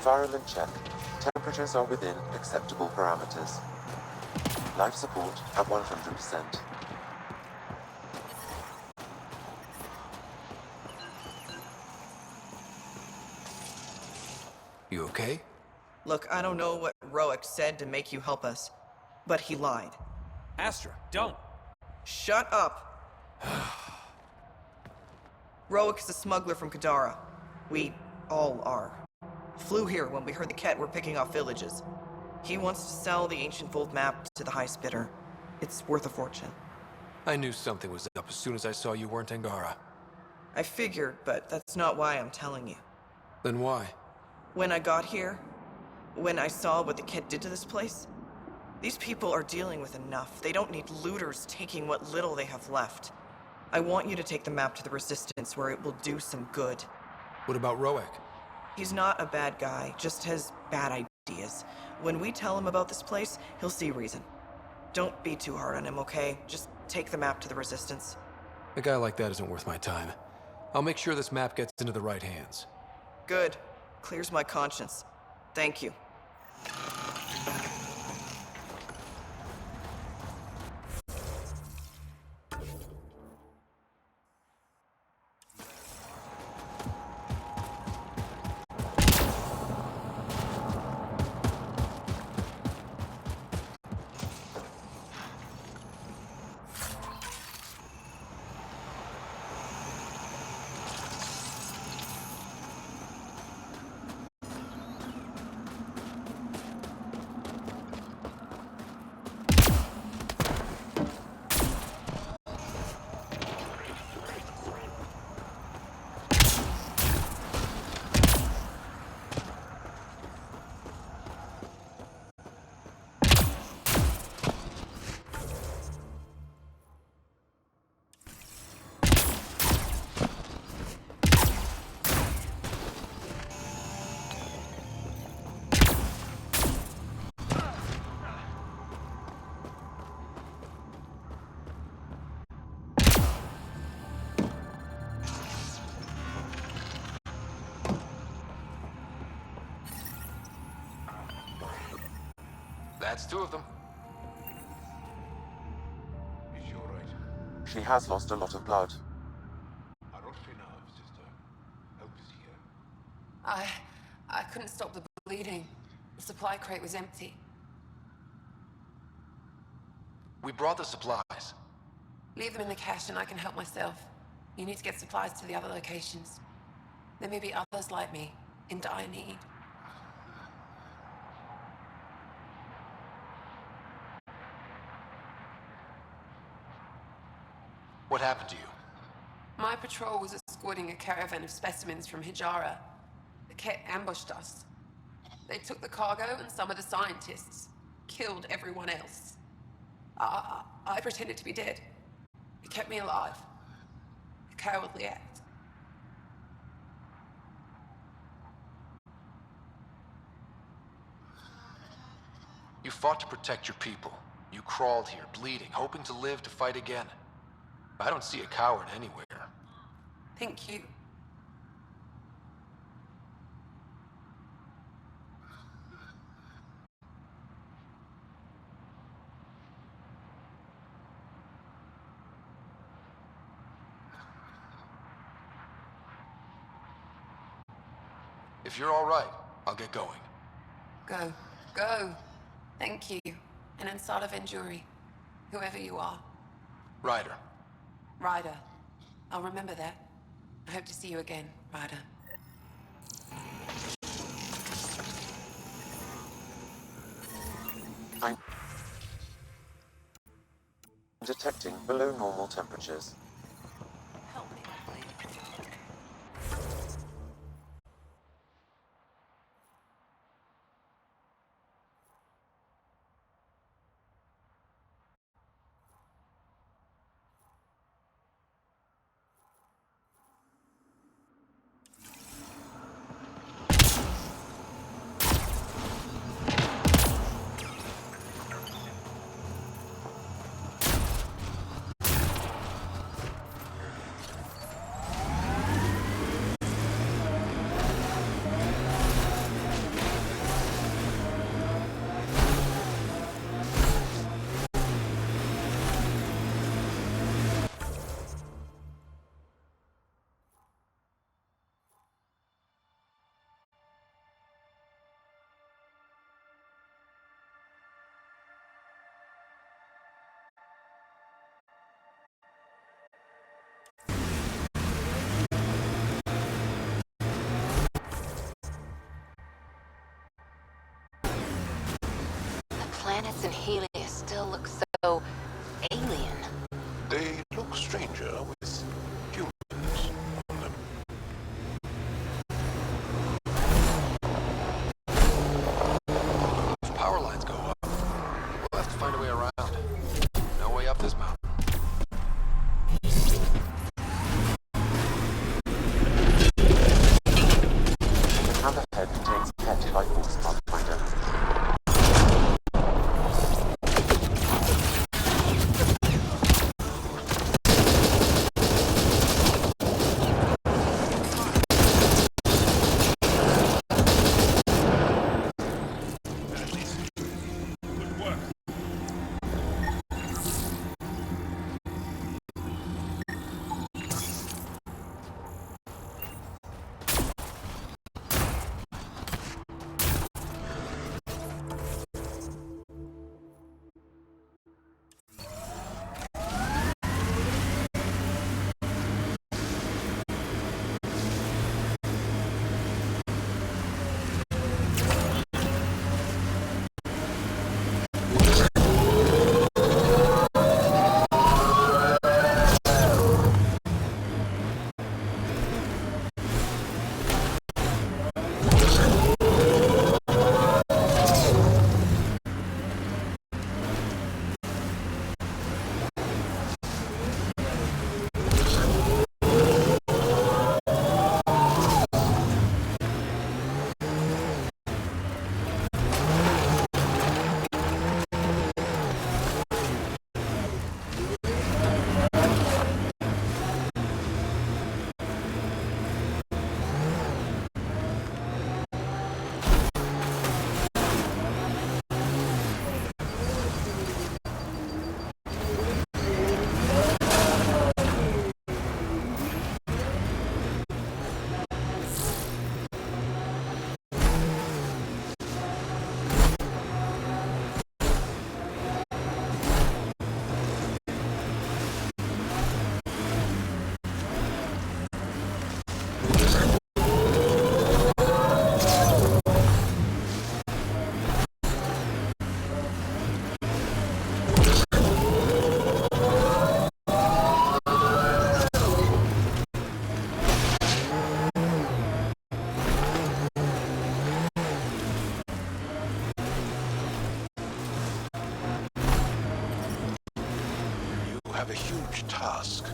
Environment check. Temperatures are within acceptable parameters. Life support at 100%. You okay? Look, I don't know what Roic said to make you help us, but he lied. Astra, don't. Shut up. Roic is a smuggler from Kadara. We all are. Flew here when we heard the Kett were picking off villages. He wants to sell the ancient Voeld map to the highest bidder. It's worth a fortune. I knew something was up as soon as I saw you weren't Angara. I figured, but that's not why I'm telling you. Then why? When I got here, when I saw what the Kett did to this place, these people are dealing with enough. They don't need looters taking what little they have left. I want you to take the map to the Resistance where it will do some good. What about Roek? He's not a bad guy, just has bad ideas. When we tell him about this place, he'll see reason. Don't be too hard on him, okay? Just take the map to the Resistance. A guy like that isn't worth my time. I'll make sure this map gets into the right hands. Good. Clears my conscience. Thank you. That's two of them. Is she all right? She has lost a lot of blood. Sister. Help is here. I couldn't stop the bleeding. The supply crate was empty. We brought the supplies. Leave them in the cache and I can help myself. You need to get supplies to the other locations. There may be others like me, in dire need. What happened to you? My patrol was escorting a caravan of specimens from Hijara. The Kett ambushed us. They took the cargo and some of the scientists. Killed everyone else. I pretended to be dead. It kept me alive. A cowardly act. You fought to protect your people. You crawled here, bleeding, hoping to live to fight again. I don't see a coward anywhere. Thank you. If you're all right, I'll get going. Go. Go. Thank you. And inside of Enduri, whoever you are. Ryder. Ryder. I'll remember that. I hope to see you again, Ryder. I'm detecting below normal temperatures. Help me, please. planets in Helios still look so alien. They look stranger with humans on them. If power lines go up, we'll have to find a way around. No way up this mountain. The hammerhead contains Kett outpost pathfinder. You have a huge task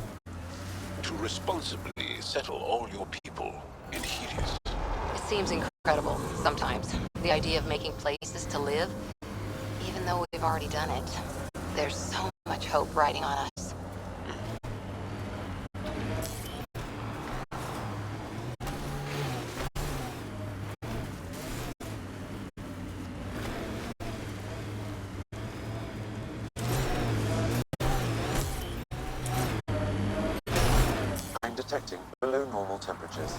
to responsibly settle all your people in Helios. It seems incredible, sometimes. The idea of making places to live, even though we've already done it. There's so much hope riding on us. I'm detecting below normal temperatures.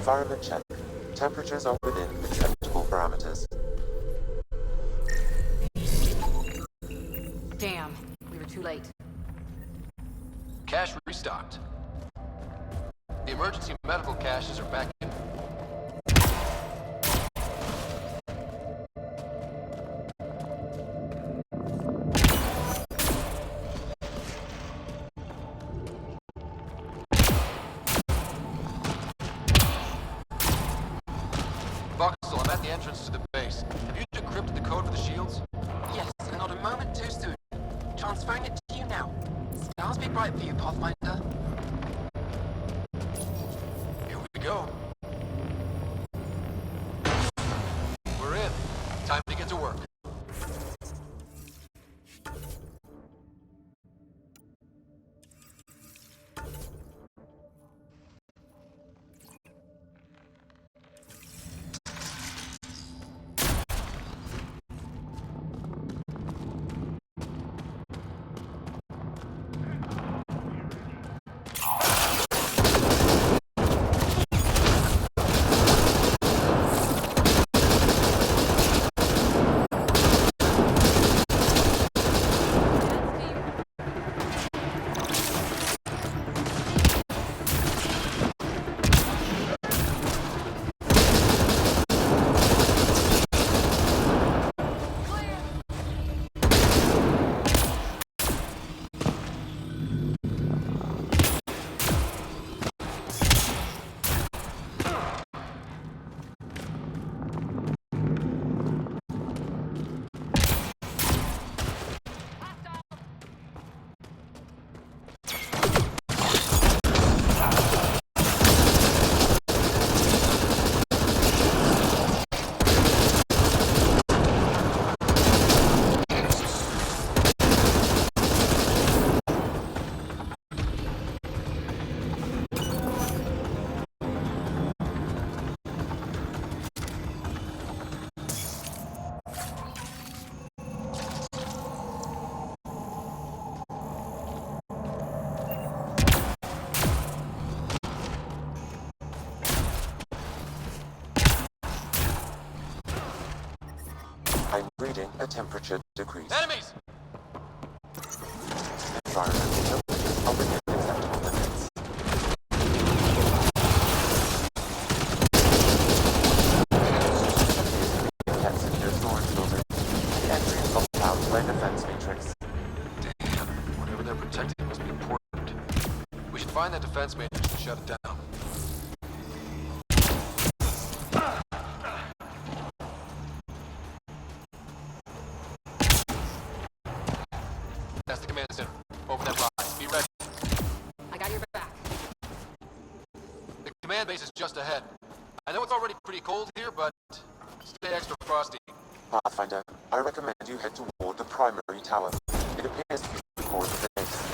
Environment check. Temperatures are within acceptable parameters. Damn, we were too late. Cache restocked. The emergency medical caches are back in. Voxel, I'm at the entrance to the base. Have you decrypted the code for the shields? Yes, and not a moment too Keep right for you, Pathfinder. Here we go. We're in. Time to get to work. I'm reading a temperature decrease. Enemies! Environmental temperatures are within acceptable limits. Kett secure storage building. The entry is locked out by a defense matrix. Damn, whatever they're protecting must be important. We should find that defense matrix and shut it down. That's the command center. Over that rise. Be ready. I got your back. The command base is just ahead. I know it's already pretty cold here, but stay extra frosty. Pathfinder, I recommend you head toward the primary tower. It appears to be more of the base.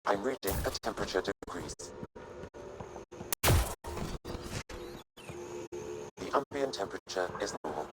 I'm reading a temperature degrees. The ambient temperature is normal.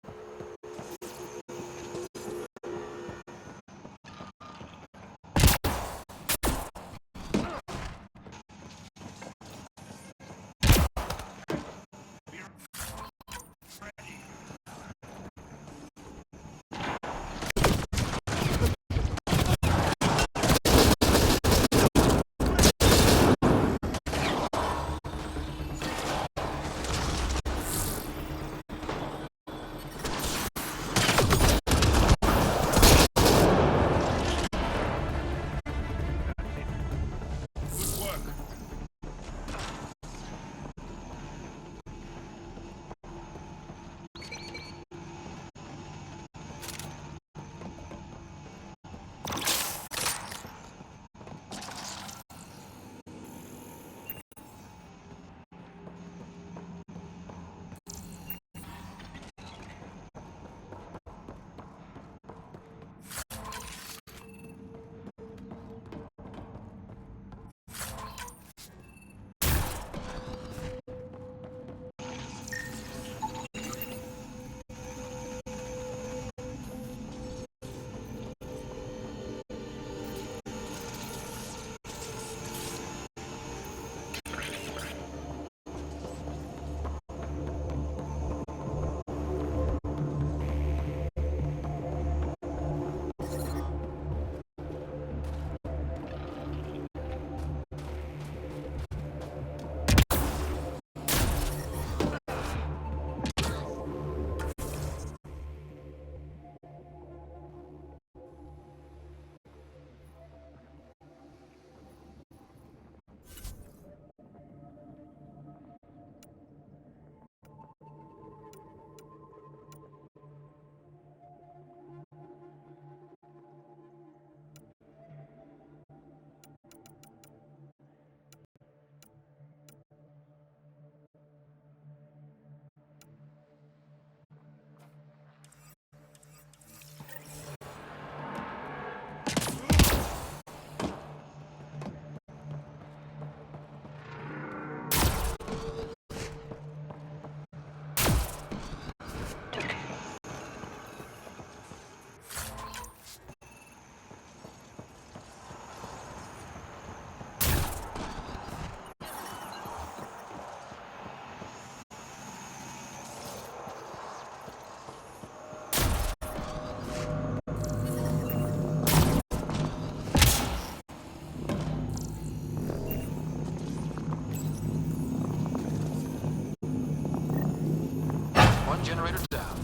One generator down.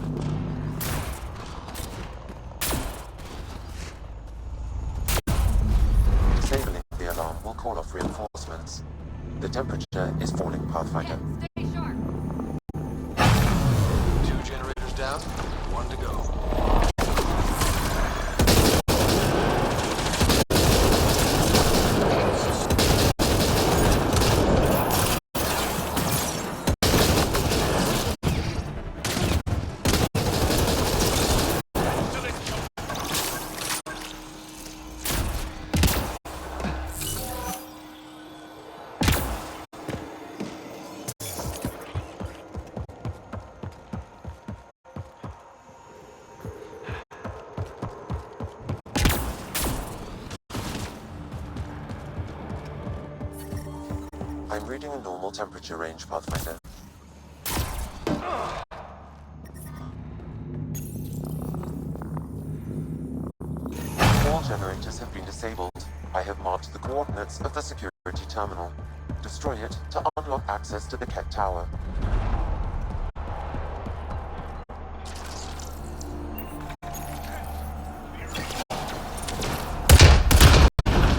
Disabling the alarm will call off reinforcements. The temperature is falling, Pathfinder. Stay sharp. 2 generators down, 1 to go. I'm reading a normal temperature range, Pathfinder. All generators have been disabled. I have marked the coordinates of the security terminal. Destroy it to unlock access to the Kett Tower.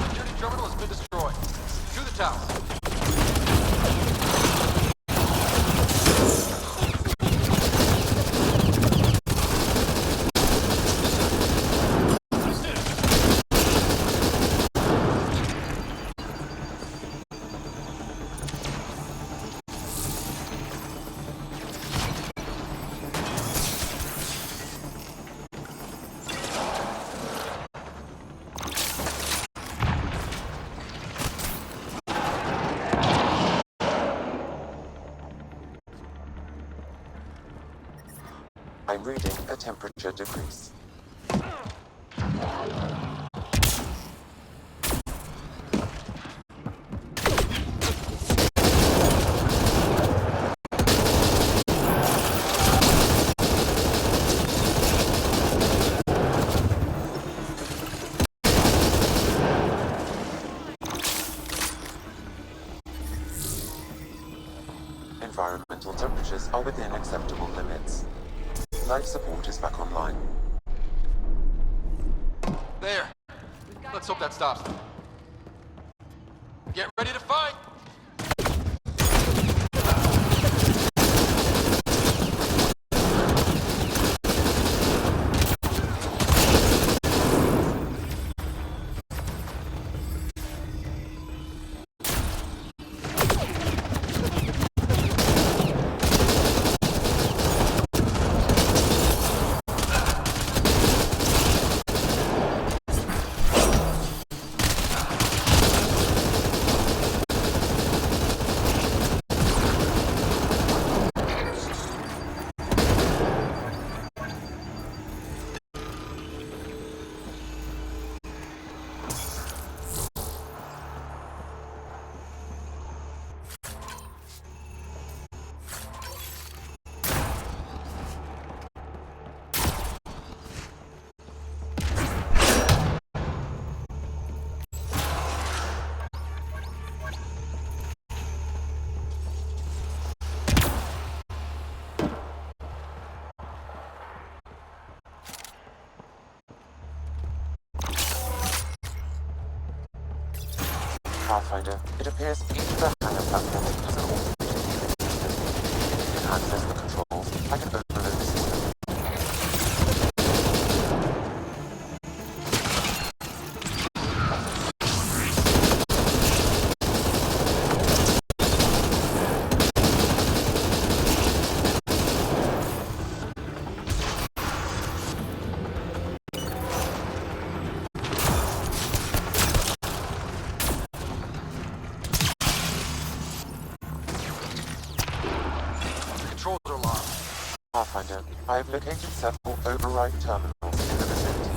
Security terminal has been destroyed. To the tower. I'm reading a temperature decrease. Environmental temperatures are within acceptable limits. Life support is back online. There! Let's hope that stops them. Get ready to fight! Pathfinder, it appears each of the hangar platforms has an automated system. If you can access the controls, I can overload the system. Pathfinder, I have located several override terminals in the vicinity.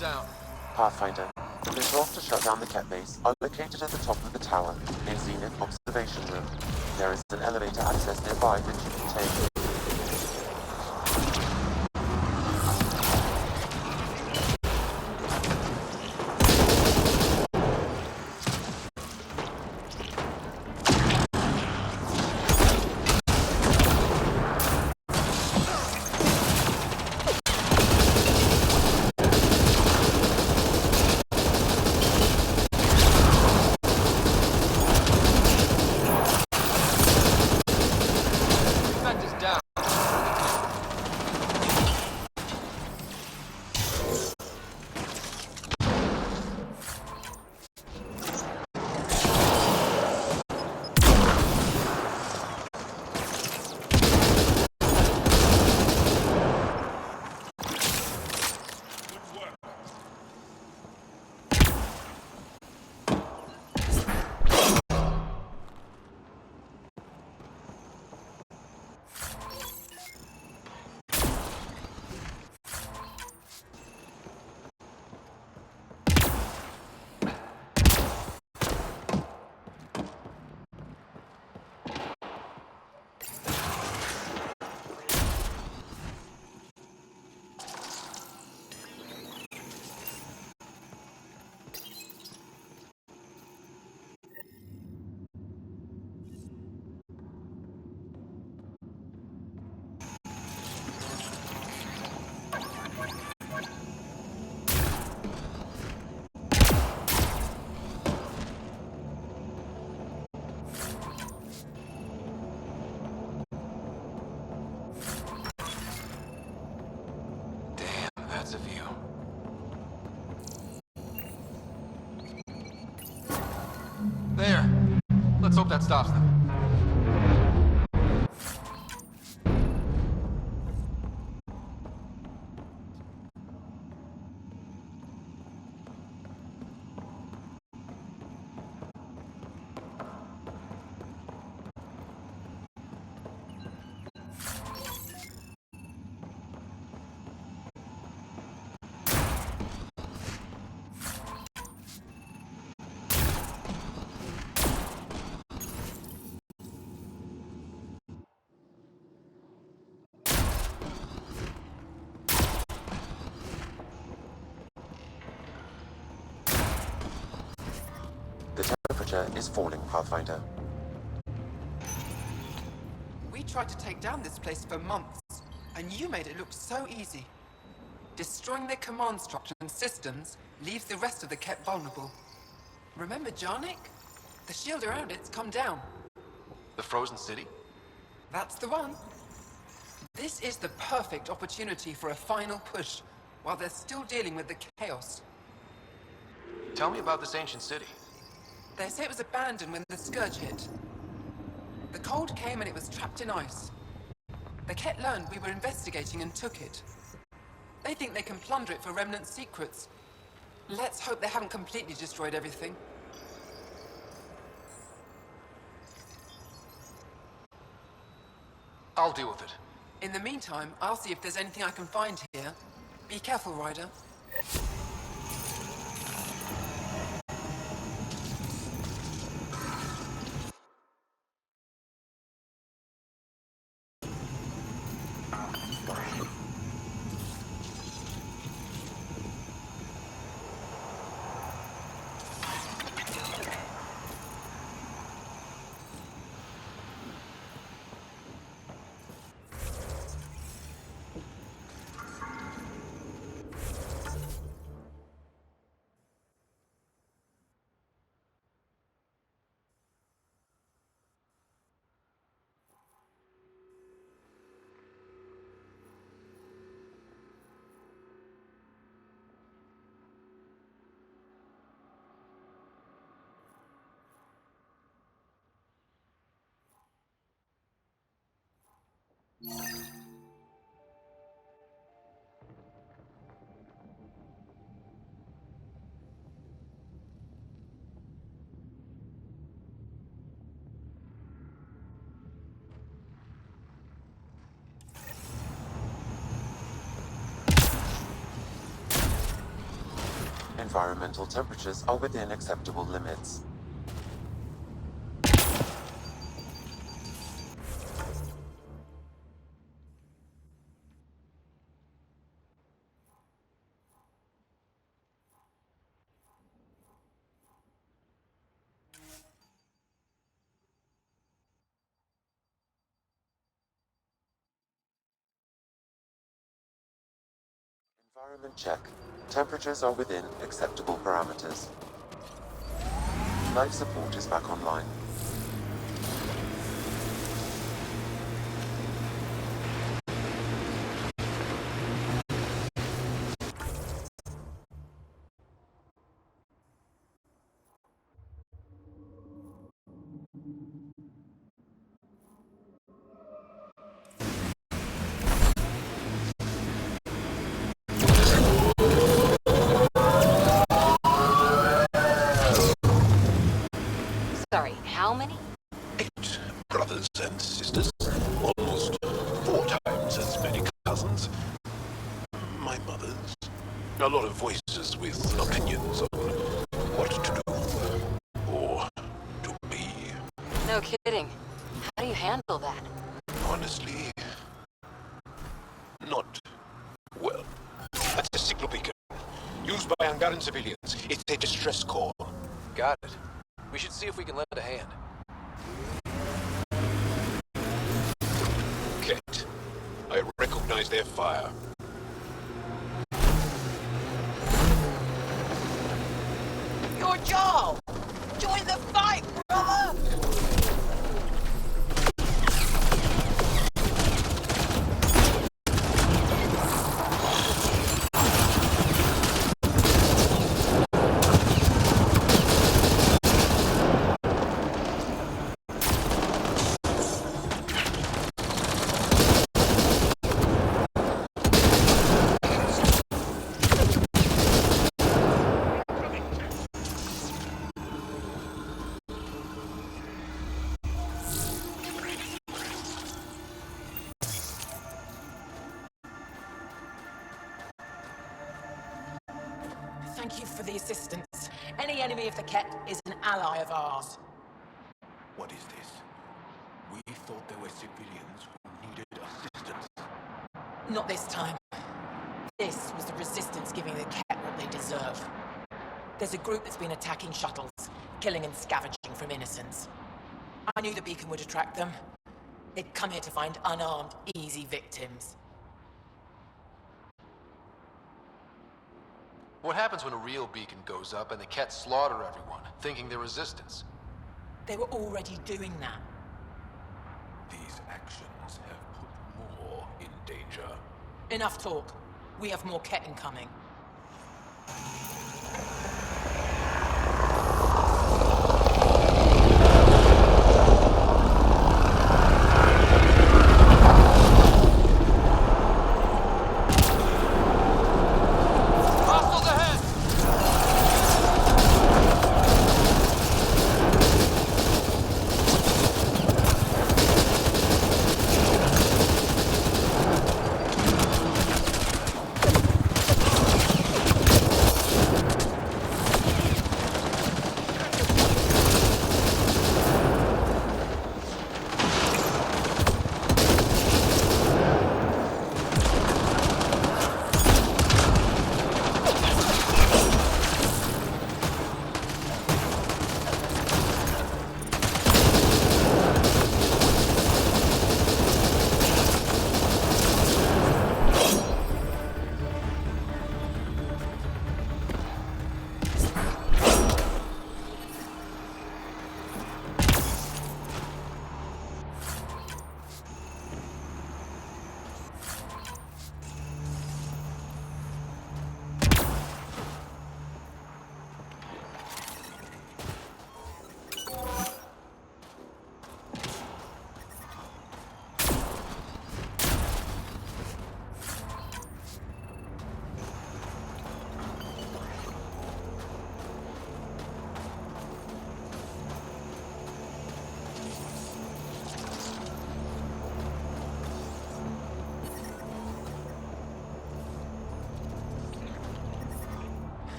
down. Pathfinder, the controls to shut down the Kett Base are located at the top of the tower, in Zenith Observation Room. There is an elevator access nearby that you can take. That's a view. There. Let's hope that stops them. The temperature is falling, Pathfinder. We tried to take down this place for months, and you made it look so easy. Destroying their command structure and systems leaves the rest of the Kett vulnerable. Remember Jarnik? The shield around it's come down. The frozen city? That's the one. This is the perfect opportunity for a final push, while they're still dealing with the chaos. Tell me about this ancient city. They say it was abandoned when the Scourge hit. The cold came and it was trapped in ice. The Kett learned we were investigating and took it. They think they can plunder it for remnant secrets. Let's hope they haven't completely destroyed everything. I'll deal with it. In the meantime, I'll see if there's anything I can find here. Be careful, Ryder. Environmental temperatures are within acceptable limits. Environment check. Temperatures are within acceptable parameters. Life support is back online. Sorry, how many? 8 brothers and sisters. Almost 4 times as many cousins. My mother's. A lot of voices with opinions on what to do or to be. No kidding. How do you handle that? Honestly, not well. That's a signal beacon. Used by Angaran civilians. It's a distress call. Got it. We should see if we can lend a hand. Kett, I recognize their fire. You're Jarl! Join the fight, brother! Thank you for the assistance. Any enemy of the Kett is an ally of ours. What is this? We thought there were civilians who needed assistance. Not this time. This was the Resistance giving the Kett what they deserve. There's a group that's been attacking shuttles, killing and scavenging from innocents. I knew the beacon would attract them. They'd come here to find unarmed, easy victims. What happens when a real beacon goes up and the Kett slaughter everyone, thinking they're resistance? They were already doing that. These actions have put more in danger. Enough talk. We have more Kett incoming.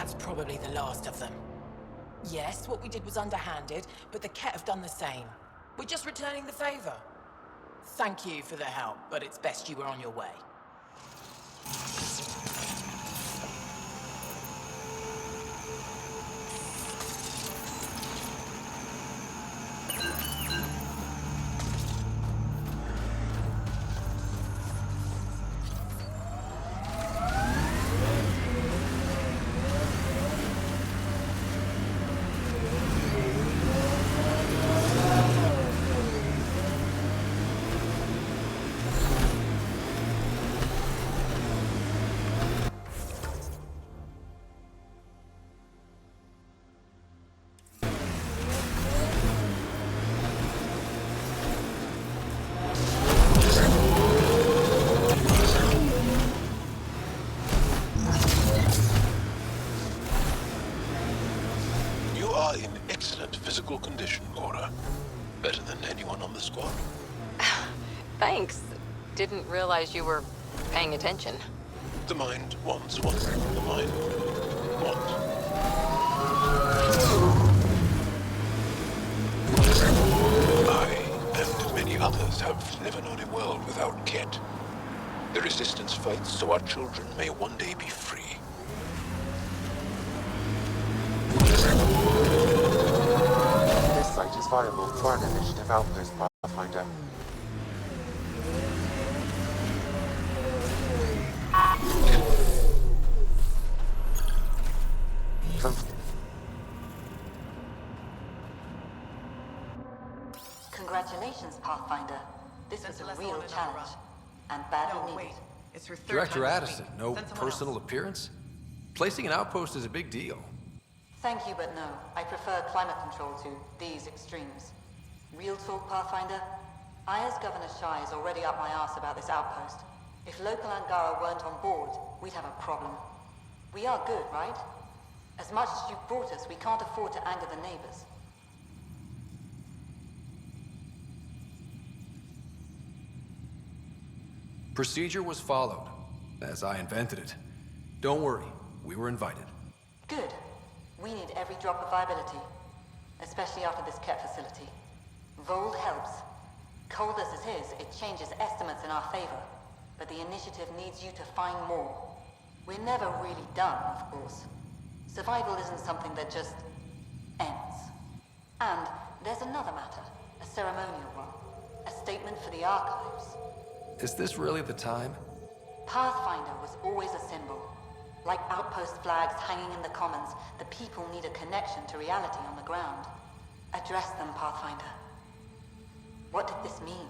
That's probably the last of them. Yes, what we did was underhanded, but the Kett have done the same. We're just returning the favor. Thank you for the help, but it's best you were on your way. You are in excellent physical condition, Cora. Better than anyone on the squad. Thanks. Didn't realize you were paying attention. The mind wants what the mind wants. I and many others have never known a world without Kett. The Resistance fights so our children may one day be free. This site is viable for an initiative outpost, Pathfinder. Congratulations, Pathfinder. This was a real challenge, and badly needed. It's her third Director time this Addison, week. no Send someone personal else. appearance? Placing an outpost is a big deal. Thank you, but no. I prefer climate control to these extremes. Real talk, Pathfinder? I, as Governor Shai, is already up my arse about this outpost. If local Angara weren't on board, we'd have a problem. We are good, right? As much as you've brought us, we can't afford to anger the neighbors. Procedure was followed, as I invented it. Don't worry, we were invited. Good. We need every drop of viability, especially after this Kett facility. Voeld helps. Cold as it is, it changes estimates in our favor, but the initiative needs you to find more. We're never really done, of course. Survival isn't something that just ends. And there's another matter, a ceremonial one, a statement for the archives. Is this really the time? Pathfinder was always a symbol. Like outpost flags hanging in the commons, the people need a connection to reality on the ground. Address them, Pathfinder. What did this mean?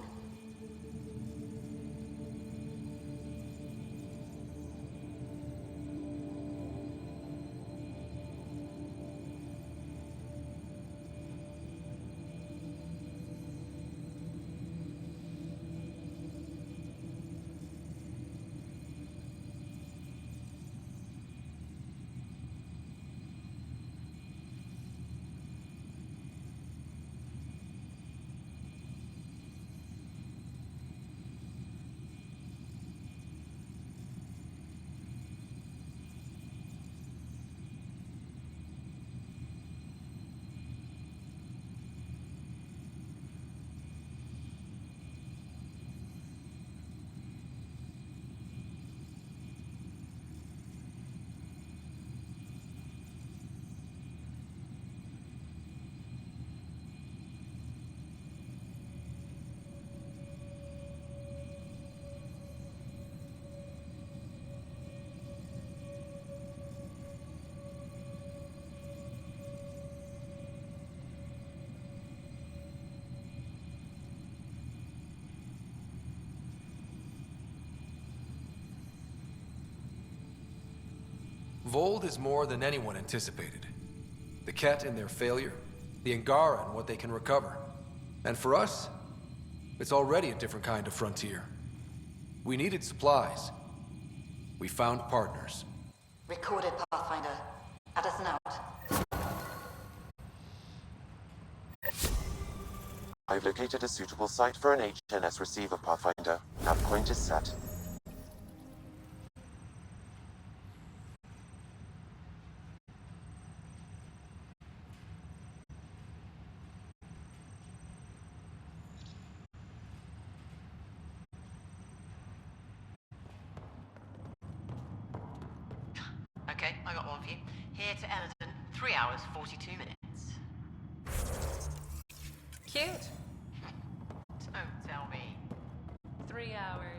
Voeld is more than anyone anticipated. The Kett and their failure, the Angara and what they can recover. And for us, it's already a different kind of frontier. We needed supplies. We found partners. Recorded, Pathfinder. Addison out. I've located a suitable site for an HNS receiver, Pathfinder. Nav point is set. 3 hours, 42 minutes. Cute. Don't tell me. 3 hours.